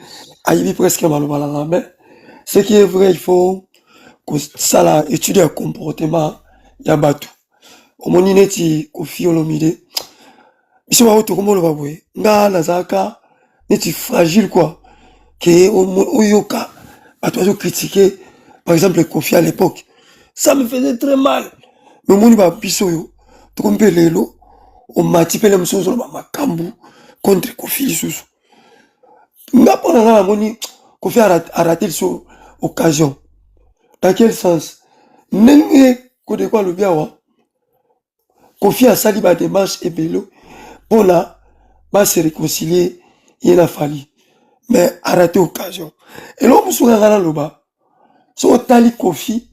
Aïbi presque mal mais ce qui est vrai il faut que ça là étudier le comportement ya batu. Au mon ineti Kofi Olomide. Ici ma auto comment le va voir. Nga nazaka neti fragile quoi. Que oyoka batu ont critiqué par exemple Kofi à l'époque. Ça me faisait très mal. Mais mon ba biso yo to kompe lelo on m'a tipé les msozo ba makambu contre Kofi susu. Nga pona na moni Kofi a raté son occasion. Dans quel sens? Nengue kode kwa le biawa. Kofi a sali ba démarche et bello pour là va se réconcilier il a fallu mais a raté occasion. Et là on se regarde là-bas. So tali Kofi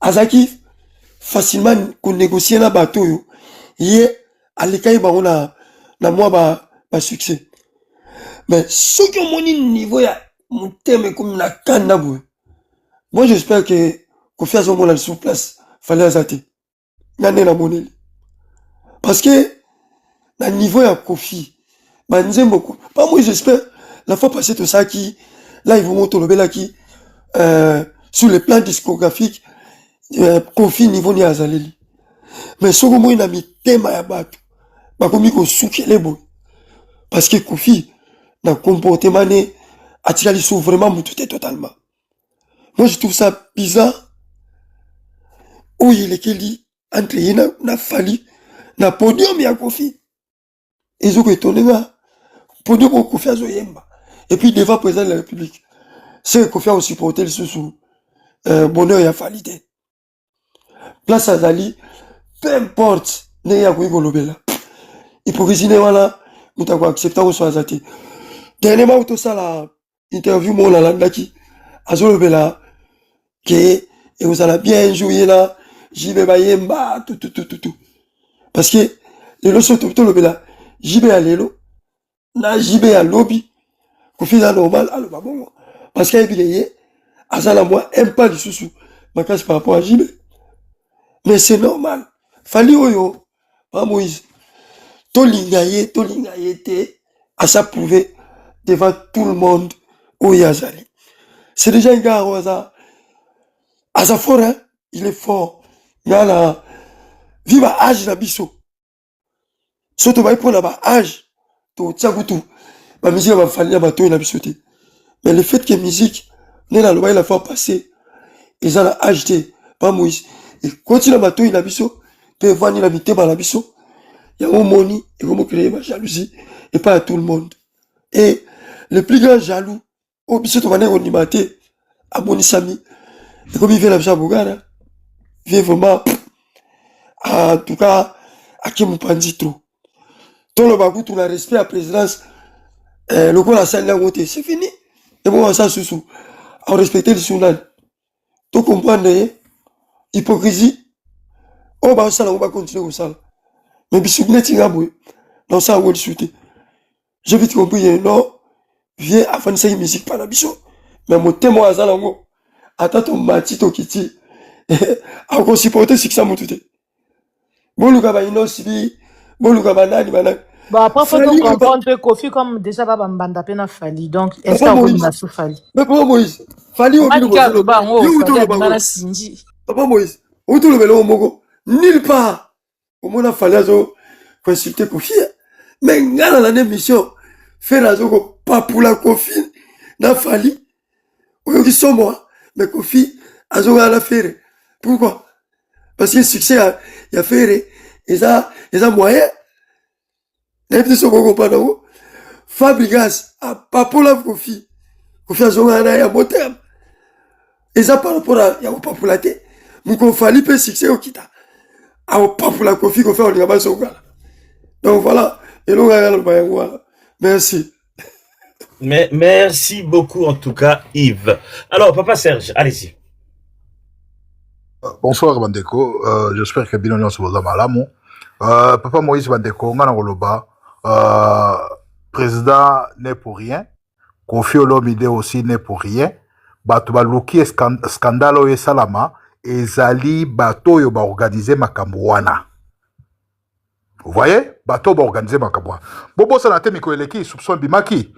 azaki facilement qu'on négocie na bateau yo. Yé alikai ba on na moi ba succès. Mais ce que mon niveau ya mon thème comme la canne. Moi j'espère que Kofi a son mon sur place fallait azate. Nane na moneli. Parce que na niveau ya Kofi ba nzembo ko. Pas moi j'espère la fois passée tout ça qui là ils vont monter le bela qui sur le plan discographique Kofi niveau ni azaleli. Mais ce que moi il a mis thème ya batu. Ba komi ko soukele boy. Parce que Kofi dans comportement né atikali sou vraiment mututé totalement. Moi je trouve ça bizarre. Où il est qu'il entre yena na fali na podium ya Kofi. Ils ont étonné là. Podium au Kofi a zoyemba. Et puis devant le président de la République. C'est Kofi a supporté le sous bonheur et affalité. Place à Zali, peu importe, n'est y'a quoi golobela. Hypocrisie n'est voilà, nous t'avons accepté au soit azati. Dernièrement, tout ça la interview mon la landaki, azolobela, que et vous allez bien jouer là, j'y vais bayemba, tout. Parce que les leçons tout le bela, j'y vais aller là, na j'y vais à lobby, qu'on fait la normal, alors bah bon, parce qu'il y a billet, azala moi, aime pas du sous, ma casse par rapport à JB. Mais c'est normal. Fali oyo, pas Moïse. Tolingaye te, à ça prouver devant tout le monde où Yazali. C'est déjà un gars rosa. aza fort, hein? Il est fort. Yana, viva âge na biso. Soto va pour là-bas âge. To tiagutu. Ma musique va falloir bateau na biso te. Mais le fait que musique, n'est la loi, il a fait passer. Ils ont âge pas Moïse. Et continue à bateau na biso. Peut vendre la mité par la biso. Il y a un moni, et comment créer ma jalousie. Et pas à tout le monde. Et le plus grand jaloux, au biso to manière on y maté. À mon sami. Et comme il vient la Bougara, vient vraiment, en tout cas, à qui mon pandit trop. Tout le bagou, tout le respect à la présidence, le coup la salle là, c'est fini. Et bon, ça, sous à respecter le Soudan. Tout comprendre, hypocrisie. Oh, bah, ça, on va continuer au sale. Mais bisou, net, il y a boué. Non, ça, on va le souhaiter. J'ai vite compris, non, viens à faire une musique par la bisou. Mais mon témoin à ça, là, attends ton matito kiti. Encore supporter ce que ça m'a tout. Bon, le gars, il sibi. Bon, le gars, banani. Bon, après, faut donc comprendre que Kofi, comme déjà, va m'banda pena Fali. Donc, est-ce qu'on peut sous Fali? Mais comment Moïse? Fali, on Papa Moïse, où tout le vélo au Mogo? Nulle part. Au moins, il fallait consulter Kofi. Mais, dans l'année mission, faire la zone, pas pour la Kofi, n'a Fali. Ou qui sont moi. Mais Kofi, a la faire. Pourquoi? Parce que le succès, il a fait, et ça moyen. Les petits sont pas là. Fabrigas, pas pour la Kofi. Kofi a un bon terme. Et ça par rapport à, il y a pas pour la tête. Mais qu'on fallait pas succès au kita. Ah, pas pour la Kofi qu'on fait, on y a pas son gars. Donc voilà. Et là, merci. Mais merci beaucoup en tout cas, Yves. Alors, Papa Serge, allez-y. Bonsoir Bandeko, j'espère que bien se vous malamu. Papa Moïse Bandeko, ngana goloba, président n'est pour rien, Kofi Olomide aussi n'est pour rien. Bato baluki scandale oyo salama, ezali bato yo ba organiser makambo wana. Vous voyez? Bato ba organiser makambo wana. Bobo sanate mikoeleki soupçon bimaki.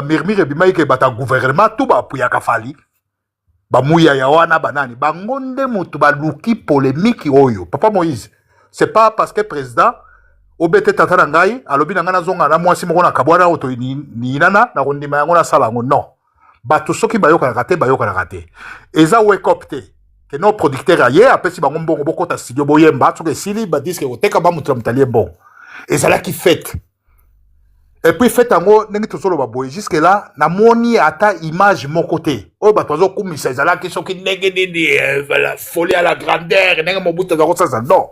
Mirmire bimaki ke bata gouvernement tout ba puyaka fali. Ba mouya ya wana banani bangonde mutu baluki polémique oyo. Papa Moïse, c'est pas parce que président obete tata ngai alobi ngana zonga na mwasi moko na kabwana auto ni nana na kondima yango na sala ngo non. Bato soki bayoka na kate. Eza wake up te. Que nos producteurs aye apesi bango mbongo boko ta studio boyemba soki sili ba disque oteka ba mutu mutali bon. Eza la qui fête. Et puis fait tango nengi tosolo ba boye jusque là na moni ata image mon côté. Oh ba tozo kumisa ezala ki soki ndenge nini la folie à la grandeur nengi mobuta za ça non.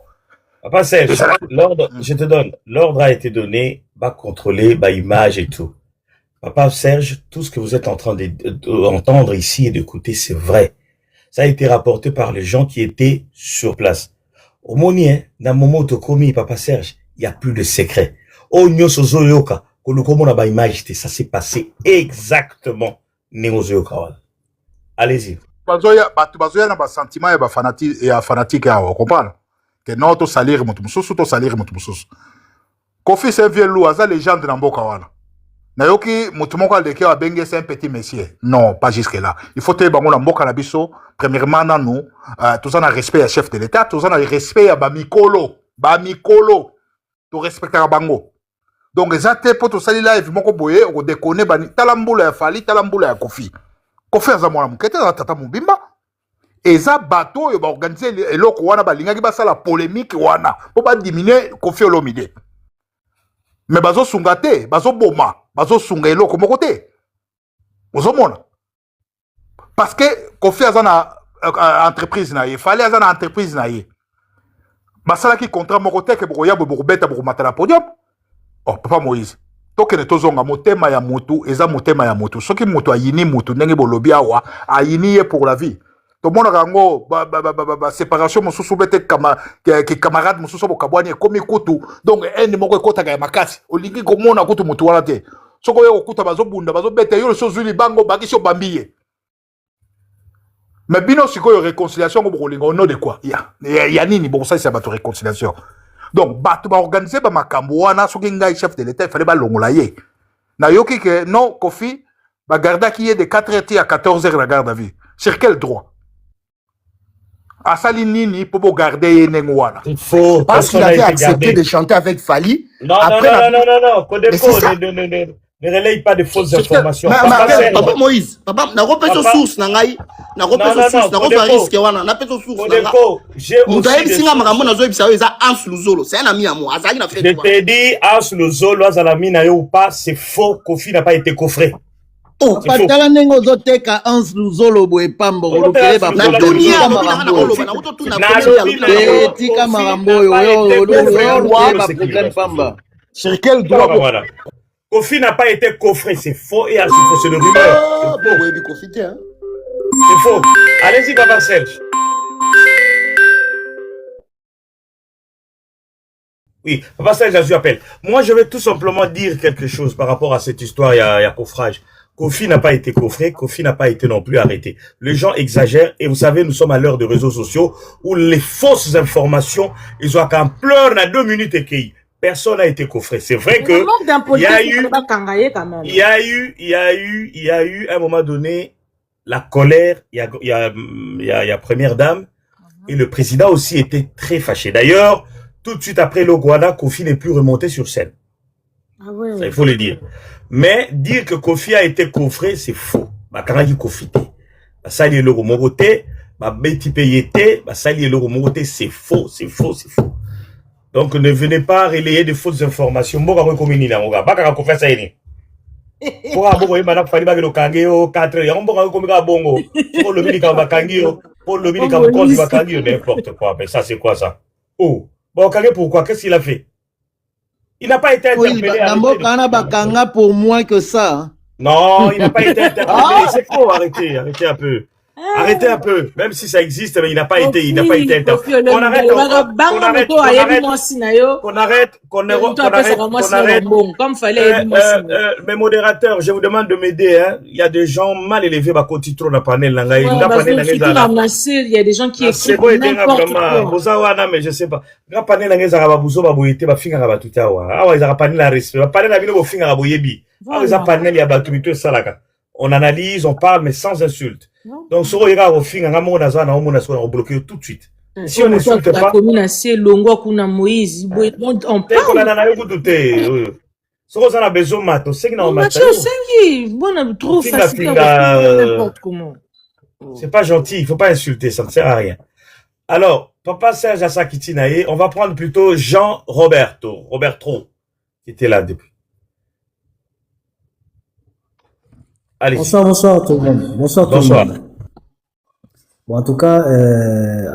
Papa Serge, l'ordre, je te donne, l'ordre a été donné, va contrôler, va image et tout. Papa Serge, tout ce que vous êtes en train d'entendre ici et d'écouter, c'est vrai. Ça a été rapporté par les gens qui étaient sur place. Au Moni, dans le moment où tu as commis, Papa Serge, il n'y a plus de secret. Oh, nyoso zoyoka. Ça s'est passé exactement. Allez-y. Bazoya na ba sentiment et ba fanatique ya comprendre que non to salir mutu mususu to salir mutu mususu. Kofi c'est vieux loup aza légende na mboka wana. Na yoki mutu moko aleke wa benge c'est un petit monsieur. Non, pas jusque là. Il faut te bango na mboka na biso premièrement na nous tout ça na respect à chef de l'état, tout ça na respect à ba mikolo, to respecter bango. Donc, les athées pour tout ça, là, ils vont boyer, on déconne, talambula ya fali, talambula ya Kofi. Kofi a zamona mukete, na tata mubimba. Et ça, bateau, ils vont organiser le wana, balinga, qui va la polémique wana, pour pas diminuer Kofi Olomide. Mais bazo sungate, bazo boma, bazo sunga elo comme côté. Bazo mona. Parce que Kofi a zana entreprise na ye, fali a zana entreprise na ye. Basala qui contrat mon côté, que boya bobeta bomata la podium. Oh, Papa Moïse, tokene tozonga motema ya mutu, eza motema ya mutu. Soki mutu ayini mutu, nenge bolobi awa, ayini ye pour la vie. To mona rango, séparation mosusu bete camarade mosusu bokabwani komi kutu. Donc, eni moko ekota ya makasi. Olingi komona kutu mutu wana te. Soko yo okuta bazo bunda, bazo bete yo so zuli bango bakisho bambiye. Mais bino sikoyo réconciliation ko bolingo no de quoi? Ya nini bon ça c'est bato réconciliation. Donc, bato ba organiser ba makambo wana soki ngai chef de l'état il fallait ba longola ye. Na yoki que non Kofi ba garda qui est de 4h à 14h la garde à vue. Sur quel droit? asali nini pour garder ye ndenge wana. C'est faux. Parce qu'il Personne n'a avait été accepté gardé. de chanter avec Fali. Non, Après la- non. Mais c'est ça. Ne relaye pas de fausses informations. Mais- Papa mais- Serge. Papa Moïse, papa, nakopesa Papa- source na ngai, nakopesa Non, source, nakopesa Kodeko. risque wana, napesa source na ngai. Kodeko, j'ai Mutu aussi ayebi des singa sources. makambo nazoyebisa yo eza Ans Luzolo, c'est un ami à moi, azali na Je fête wana. t'ai dit, As le Zolo, Azalami na yo ou pas, c'est faux. Kofi n'a pas été coffré. Oh, C'est faux. patala ndenge ozoteka Hans Luzolo boye pamba kolukele ba na Luzolo. problème. dunia Tika alobi nanga na makambo koloba, oyo. na kuto tuna Na komedi lobi alobi na nanga yo. na Eh, tika Kofi makambo n'a oyo pas été olukele coffré. ba C'est problème qui, pamba. Sur quel droit Voilà. Kofi n'a pas été coffré, c'est faux. Et c'est de rumeur. Ah, bon, ouais, profiter, hein. C'est faux. Allez-y, Papa Serge. Oui, Papa Serge, je appelle. Moi, je vais tout simplement dire quelque chose par rapport à cette histoire, il y a coffrage. Kofi n'a pas été coffré, Kofi n'a pas été non plus arrêté. Les gens exagèrent et vous savez, nous sommes à l'heure des réseaux sociaux où les fausses informations, ils ont qu'un pleur dans 2 minutes et qu'il personne n'a été coffré. C'est vrai que il y a eu à un moment donné la colère, il y a première dame et le président aussi était très fâché. D'ailleurs, tout de suite après le Rwanda, Kofi n'est plus remonté sur scène. Ah ouais. Ça, il faut le dire. Mais dire que Kofi a été coffré, c'est faux. Bah, quand il Kofi, bah, ça, il est le Romoroté, bah, Betty Payete, bah, ça, il est le Romoroté, c'est faux, c'est faux, c'est faux. Donc, ne venez pas relayer de fausses informations. Mboka mwe komini na mboka. Baka kofia sa yeni. Pour abongo yema na fali baka no kangeo 4 ya mboka mwe komika bongo. Pour le mini kamba kangio, pour le mini kamba kondi ba kangio n'importe quoi. Mais ça c'est quoi ça? Oh, bon kangé pourquoi? Qu'est-ce qu'il a fait? Il n'a pas été Oui, interpellé. Namboka na bakanga pour moins que ça. Hein. Non, il n'a pas été interpellé. C'est faux, arrêtez un peu. Arrêtez un peu. Même si ça existe, mais il n'a pas été interpellé. On arrête, comme fallait. Mes modérateurs, je vous demande de m'aider, hein. Il y a des gens mal élevés, bah, quand ils trouvent la panel, là, Il y a des gens qui écrivent n'importe quoi. mais je sais pas. Grand panel, là, ils ont besoin de boyeté, bah, finga, bah, tout à l'heure. Ah, ils ont panel à respect. Bah, panel, là, ils ont finga, bah, boyebi. Ah, ils ont panel, il y a bah, tout ça, là. On analyse, on parle, mais sans insulte. Donc, si on regarde au fin, on bloque tout de suite. Si on n'insulte pas, on a besoin de matos, c'est c'est pas gentil, il faut pas insulter, ça ne sert à rien. Alors, Papa Serge Asakitinae, on va prendre plutôt Jean Roberto, qui était là depuis. Allez. Bonsoir tout le monde. Bonsoir tout le monde. Bon, en tout cas,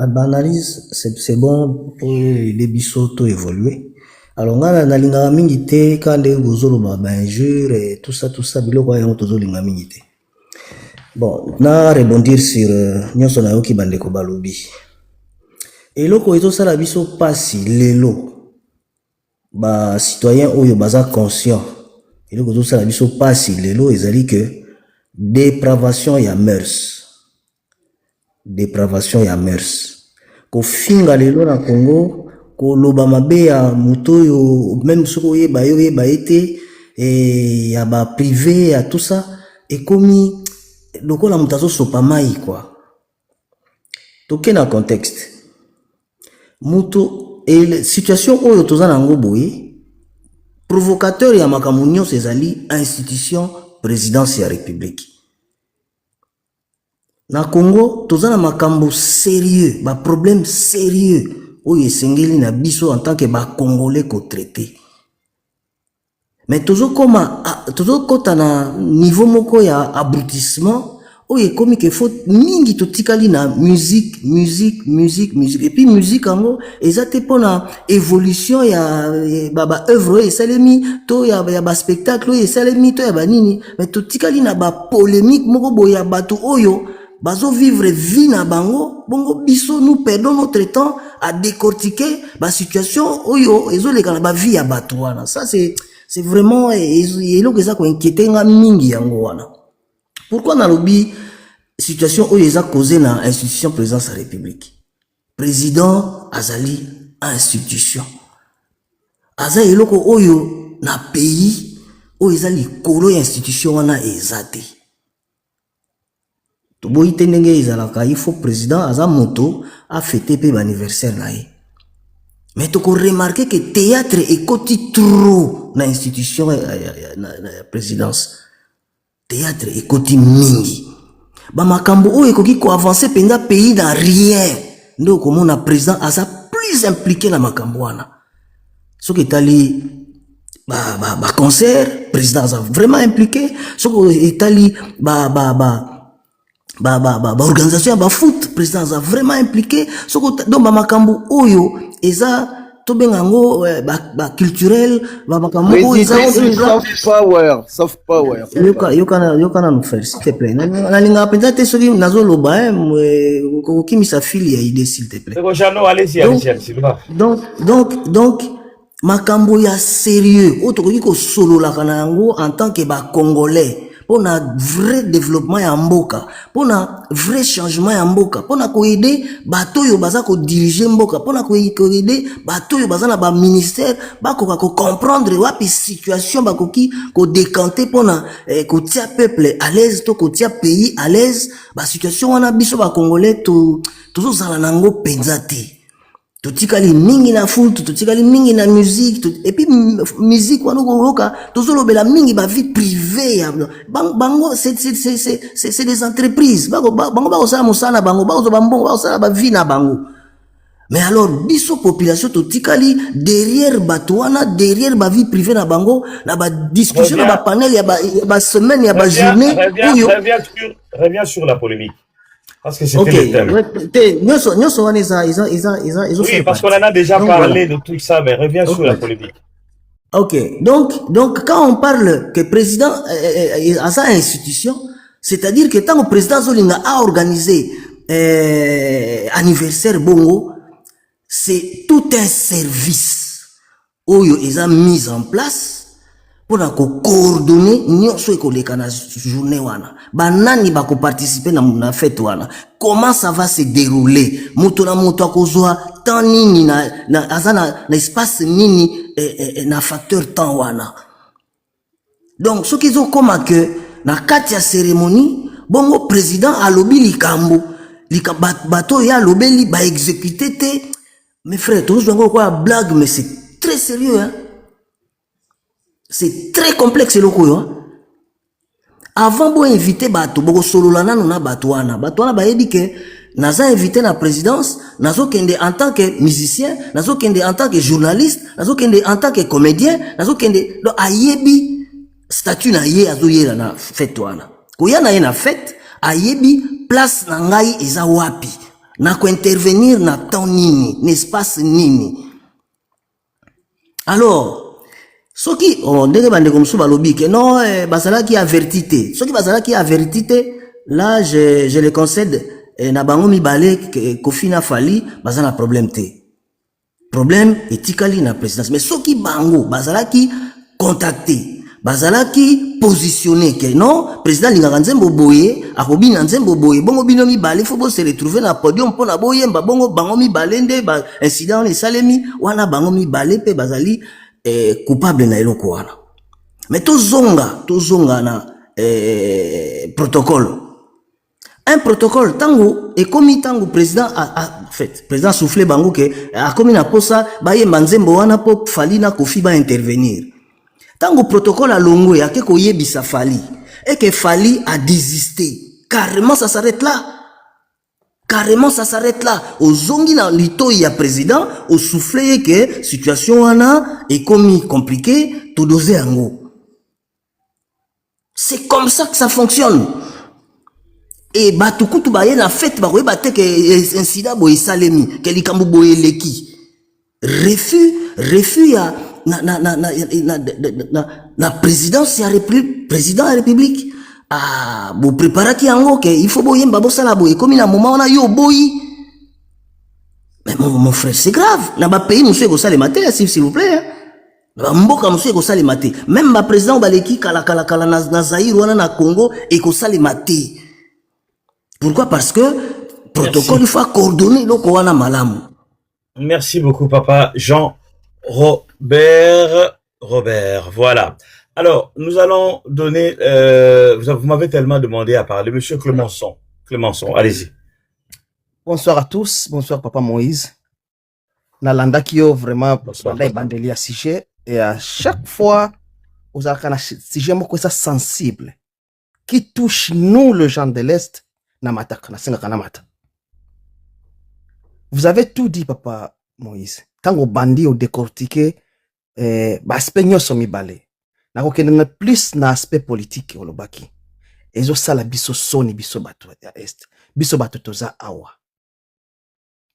analyse, c'est bon pour les bisotto évoluer. Alors, on a analyse mingi quand les gozolo injure et tout ça, bilo kwa yon tozo linga mingi te. Bon, na rebondir sur nyonso na yoki bandeko balobi. Et loko ezo sala biso pasi lelo. Ba citoyen oyo baza conscient. Et loko ezo sala biso pasi lelo ezali que dépravation ya mœurs. Dépravation ya mœurs. Ko finga lelo na Congo, ko loba mabe ya muto yo, même soko yeba ete, et ya ba privé, ya tout ça, et komi, loko la mutazo sopamai, quoi. Toke na contexte. Muto, et situation oyo toza nango boye, provocateur ya makamunyo sezali institution présidence ya république. Na Congo, tozana makambo sérieux, ba problème sérieux, oyo esengeli na biso en tant que ba Congolais ko traité. Mais tozo kota na niveau moko ya abrutissement, oyo ekomi ke faut mingi totikali na musique. Et puis musique ango, ezate pona évolution ya ba œuvre esalemi, to ya ba spectacle esalemi, to ya ba nini, mais totikali na ba polémique moko boya bato oyo, bazo vivre vie na bango, bongo biso nous perdons notre temps à décortiquer la situation oyo ezoleka na ba vie ya bato wana. Ça c'est vraiment elo que ça ko inquiéter nga mingi yango wana. Pourquoi na lobi situation oyo eza causé na institution présidence de la République. Président azali institution. Aza eloko oyo na pays oyo ezali kolo ya institution wana ezate. toboyi te ndenge ezalaka il faut président aza moto afete pe anniversaire na ye. Mais tu peux remarquer que le théâtre est côté trop dans l'institution na présidence. Théâtre est côté mingi. Ba makambo o ekoki ko avancer penga pays dans rien. Ndo comme on président asa plus impliqué na makambo wana. Ce qui est allé concert, président asa vraiment impliqué. Ce qui est allé organisation ba foot, président asa vraiment impliqué. Ce qui donc ba makambo oyo eza to bengango ba culturel ba makambo eza soft power yoka nous faire s'il te plaît na linga penza te soki nazo loba ko kimisa fili ya idée s'il te plaît. Donc makambo ya sérieux otokoki ko solola kana yango en tant que ba congolais pour un vrai développement ya mboka, pour un vrai changement ya mboka, pour ko aider bato yo baza ko diriger mboka, pour ko aider bato yo baza na ba ministère ba ko comprendre wapi situation ba ko décanter pour na ko tia peuple à l'aise to ko tia pays à l'aise ba situation wana biso ba congolais to zala nango penzate. Totikali mingi na foot, totikali mingi na musique, et puis musique wana koyoka tozolobela mingi ba vie privée ya bango c'est des entreprises bango ba osala musana bango ba ozobambongo ba osala ba vie na bango. Mais alors biso population totikali derrière bato wana derrière ba vie privée na bango na ba discussion na ba panel ya ba semaine ya ba journée reviens sur la polémique. Parce que c'était le thème. Oui, parce qu'on en a déjà parlé de tout ça, mais reviens sur la polémique. Ok, donc quand on parle que président a sa institution, c'est-à-dire que tant que président Zolinga a organisé anniversaire Bongo, c'est tout un service où ils ont mis en place pour coordonner nyonso ekoleka na journée wana banani ba ko participer na fête wana comment ça va se dérouler moto na moto akozwa temps nini na azana na espace nini na facteur temps wana. Donc ce qu'ils ont comme que na kati ya cérémonie bongo président alobi likambo bato ya lobeli ba exécuter te. Mes frères tous bango quoi blague mais c'est très sérieux hein. C'est très complexe le coup. Avant de inviter bato, boko solo la nanu na batouana. Batouana ba yebi ke naza invité na présidence, nazo kende en tant que musicien, nazo kende en tant que journaliste, nazo kende en tant que comédien, nazo kende donc ayebi statut na ye azo yela na fête wana. Koya na ye na fête, ayebi place na ngai eza wapi. Na ko intervenir na temps nini, n'espace nini. Alors ce qui on ndenge bande comme ça balobi que non basala qui avertité ce qui basala qui avertité là je le concède na bango mibale Kofi na Fali basala problème problème éthiquement na présidence mais ce qui bango basala qui contacté basala qui positionné que non président lingaka nzembo boye akobi na nzembo boye bongo bino mibale faut se retrouver na podium pour na boyemba bongo bango mibale nde ba incident les salemi wana bango mibale pe bazali coupable na eloko wana. Mais tozonga na protocole. Un protocole tango et comme tango président a fait président soufflé bango que a comme na posa ba ye manzembo wana po Fali na Kofi ba intervenir. Tango protocole a longo ya ke ko yebisa Fali et que Fali a désisté. Carrément ça s'arrête là. Carrément ça s'arrête là. Au zongi na lito ya président au soufflé que situation wana est commis compliqué tout doser ango. C'est comme ça que ça fonctionne. Et batukutu baye na fête ba koyeba te que incident boye salemi que likambo boye leki. Refus ya na présidence ya république président de la république. Ah, vous préparez qui en haut, il faut boyer mbabo salabo, comme il a un moment on a yo boy. Mais mon frère, c'est grave. Dans ma pays, monsieur, vous savez mater, s'il vous plaît. Dans mboka, monsieur, vous savez mater. Même ma président, baleki, kala na Zaïre, ou na Congo, et vous savez mater. Pourquoi? Parce que, protocole, il faut coordonner, donc, on a malam. Merci beaucoup, papa. Jean Robert, voilà. Alors, nous allons donner, vous m'avez tellement demandé à parler, monsieur Clemenceau. Clémenceau, allez-y. Bonsoir à tous, bonsoir Papa Moïse. Nalanda Kyo, vraiment, Bonsoir. bandeli à sujet. Et à chaque fois, vous avez un sujet ça sensible qui touche nous, le gens de l'Est, namata, namata. Vous avez tout dit, Papa Moïse. Quand vous bandit ou décortiqué, aspect nyoso mibale. Na kokende plus na aspect politique au lobaki. Ezo sala biso soni biso bato ya Est. Biso bato toza awa.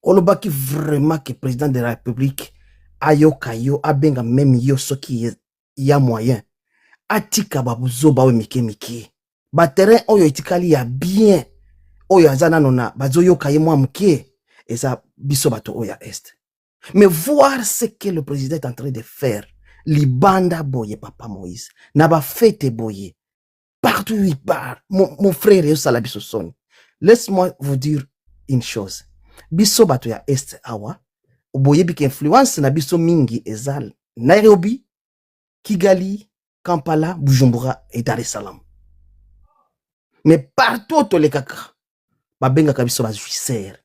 Olobaki vraiment que président de la République ayo kayo abenga même yo soki ya moyen atika babuzo bawe mike mike ba terrain oyo itikali ya bien oyo azana nona bazo yo kaye mwa mke eza biso bato oya Est. Mais voir ce que le président est en train de faire, libanda boye Papa Moïse na ba fete boye partout où il part, mon frère yo sala biso soni. Laisse-moi vous dire une chose. Biso bato ya Est awa, boye bik influence na biso mingi ezal Nairobi, Kigali, Kampala, Bujumbura et Dar es Salaam. Mais partout to le kaka, babenga kabiso ba juicer.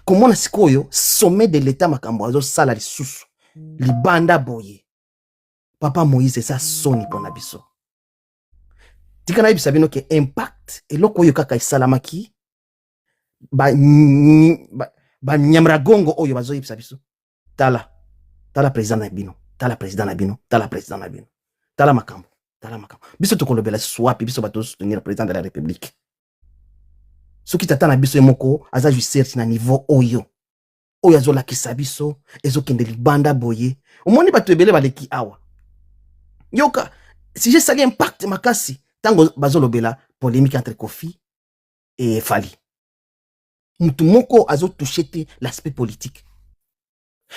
Comment na sikoyo sommet de l'état makambo azo sala lisusu. Libanda boye. Papa Moïse sa soni pona biso. Tika na bisabino ke impact eloko yo kaka isalamaki ba nyamra gongo oyo bazo yipsa biso. Tala président na bino, tala président na bino, tala président na bino. Tala makambo. Biso to kolobela swapi biso bato soutenir président de la République. Soki tata na biso emoko aza juicer na niveau oyo. Oyo azola kisabiso, ezo kende libanda boye. Omoni bato ebele baleki awa. Yoka, si j'ai sali impact makasi, tango bazolobela polémique entre Kofi et Fali. Mutu moko azo touché l'aspect politique.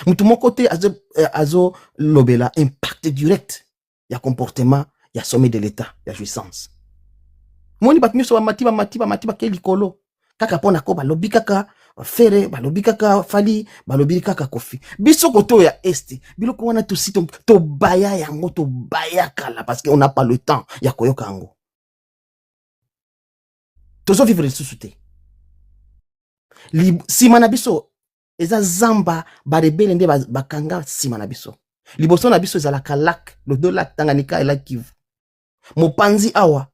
Mutu moko te azo lobela impact direct ya comportement ya sommet de l'état ya jouissance. Moni bat nyuso matiba ke likolo. Kaka pona ko balobi kaka Fere balobi kaka Fali balobi kaka Kofi. Biso koto ya Est, biloko wana to sito to baya yango to baya kala parce qu'on n'a pas le temps ya koyoka yango. Tozo vivre lisusu te. Sima na biso eza zamba barebele nde bakanga sima na biso. Liboso na biso ezala kalak le do lac Tanganyika et lac Kivu. Mopanzi awa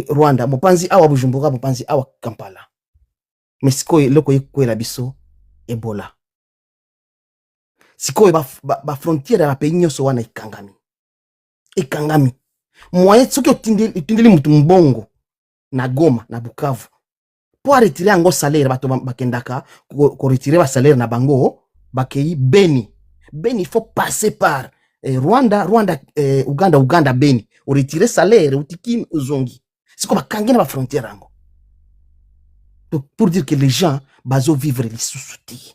Rwanda, mopanzi awa Bujumbura, mopanzi awa Kampala. Mais sikoyo loko yekwela biso Ebola. Sikoyo ba frontière ya pays nyoso wana ikangami. Moyen soki otindeli mutu mbongo na Goma na Bukavu. Pour retirer ango salaire bato bakendaka ko retirer ba salaire na bango bakei Beni. Beni il faut passer par Rwanda, Uganda Beni. O retirer salaire utiki uzongi. C'est comme kangi na ba frontière ango. Donc pour dire que les gens bazo vivre les sous-soutis.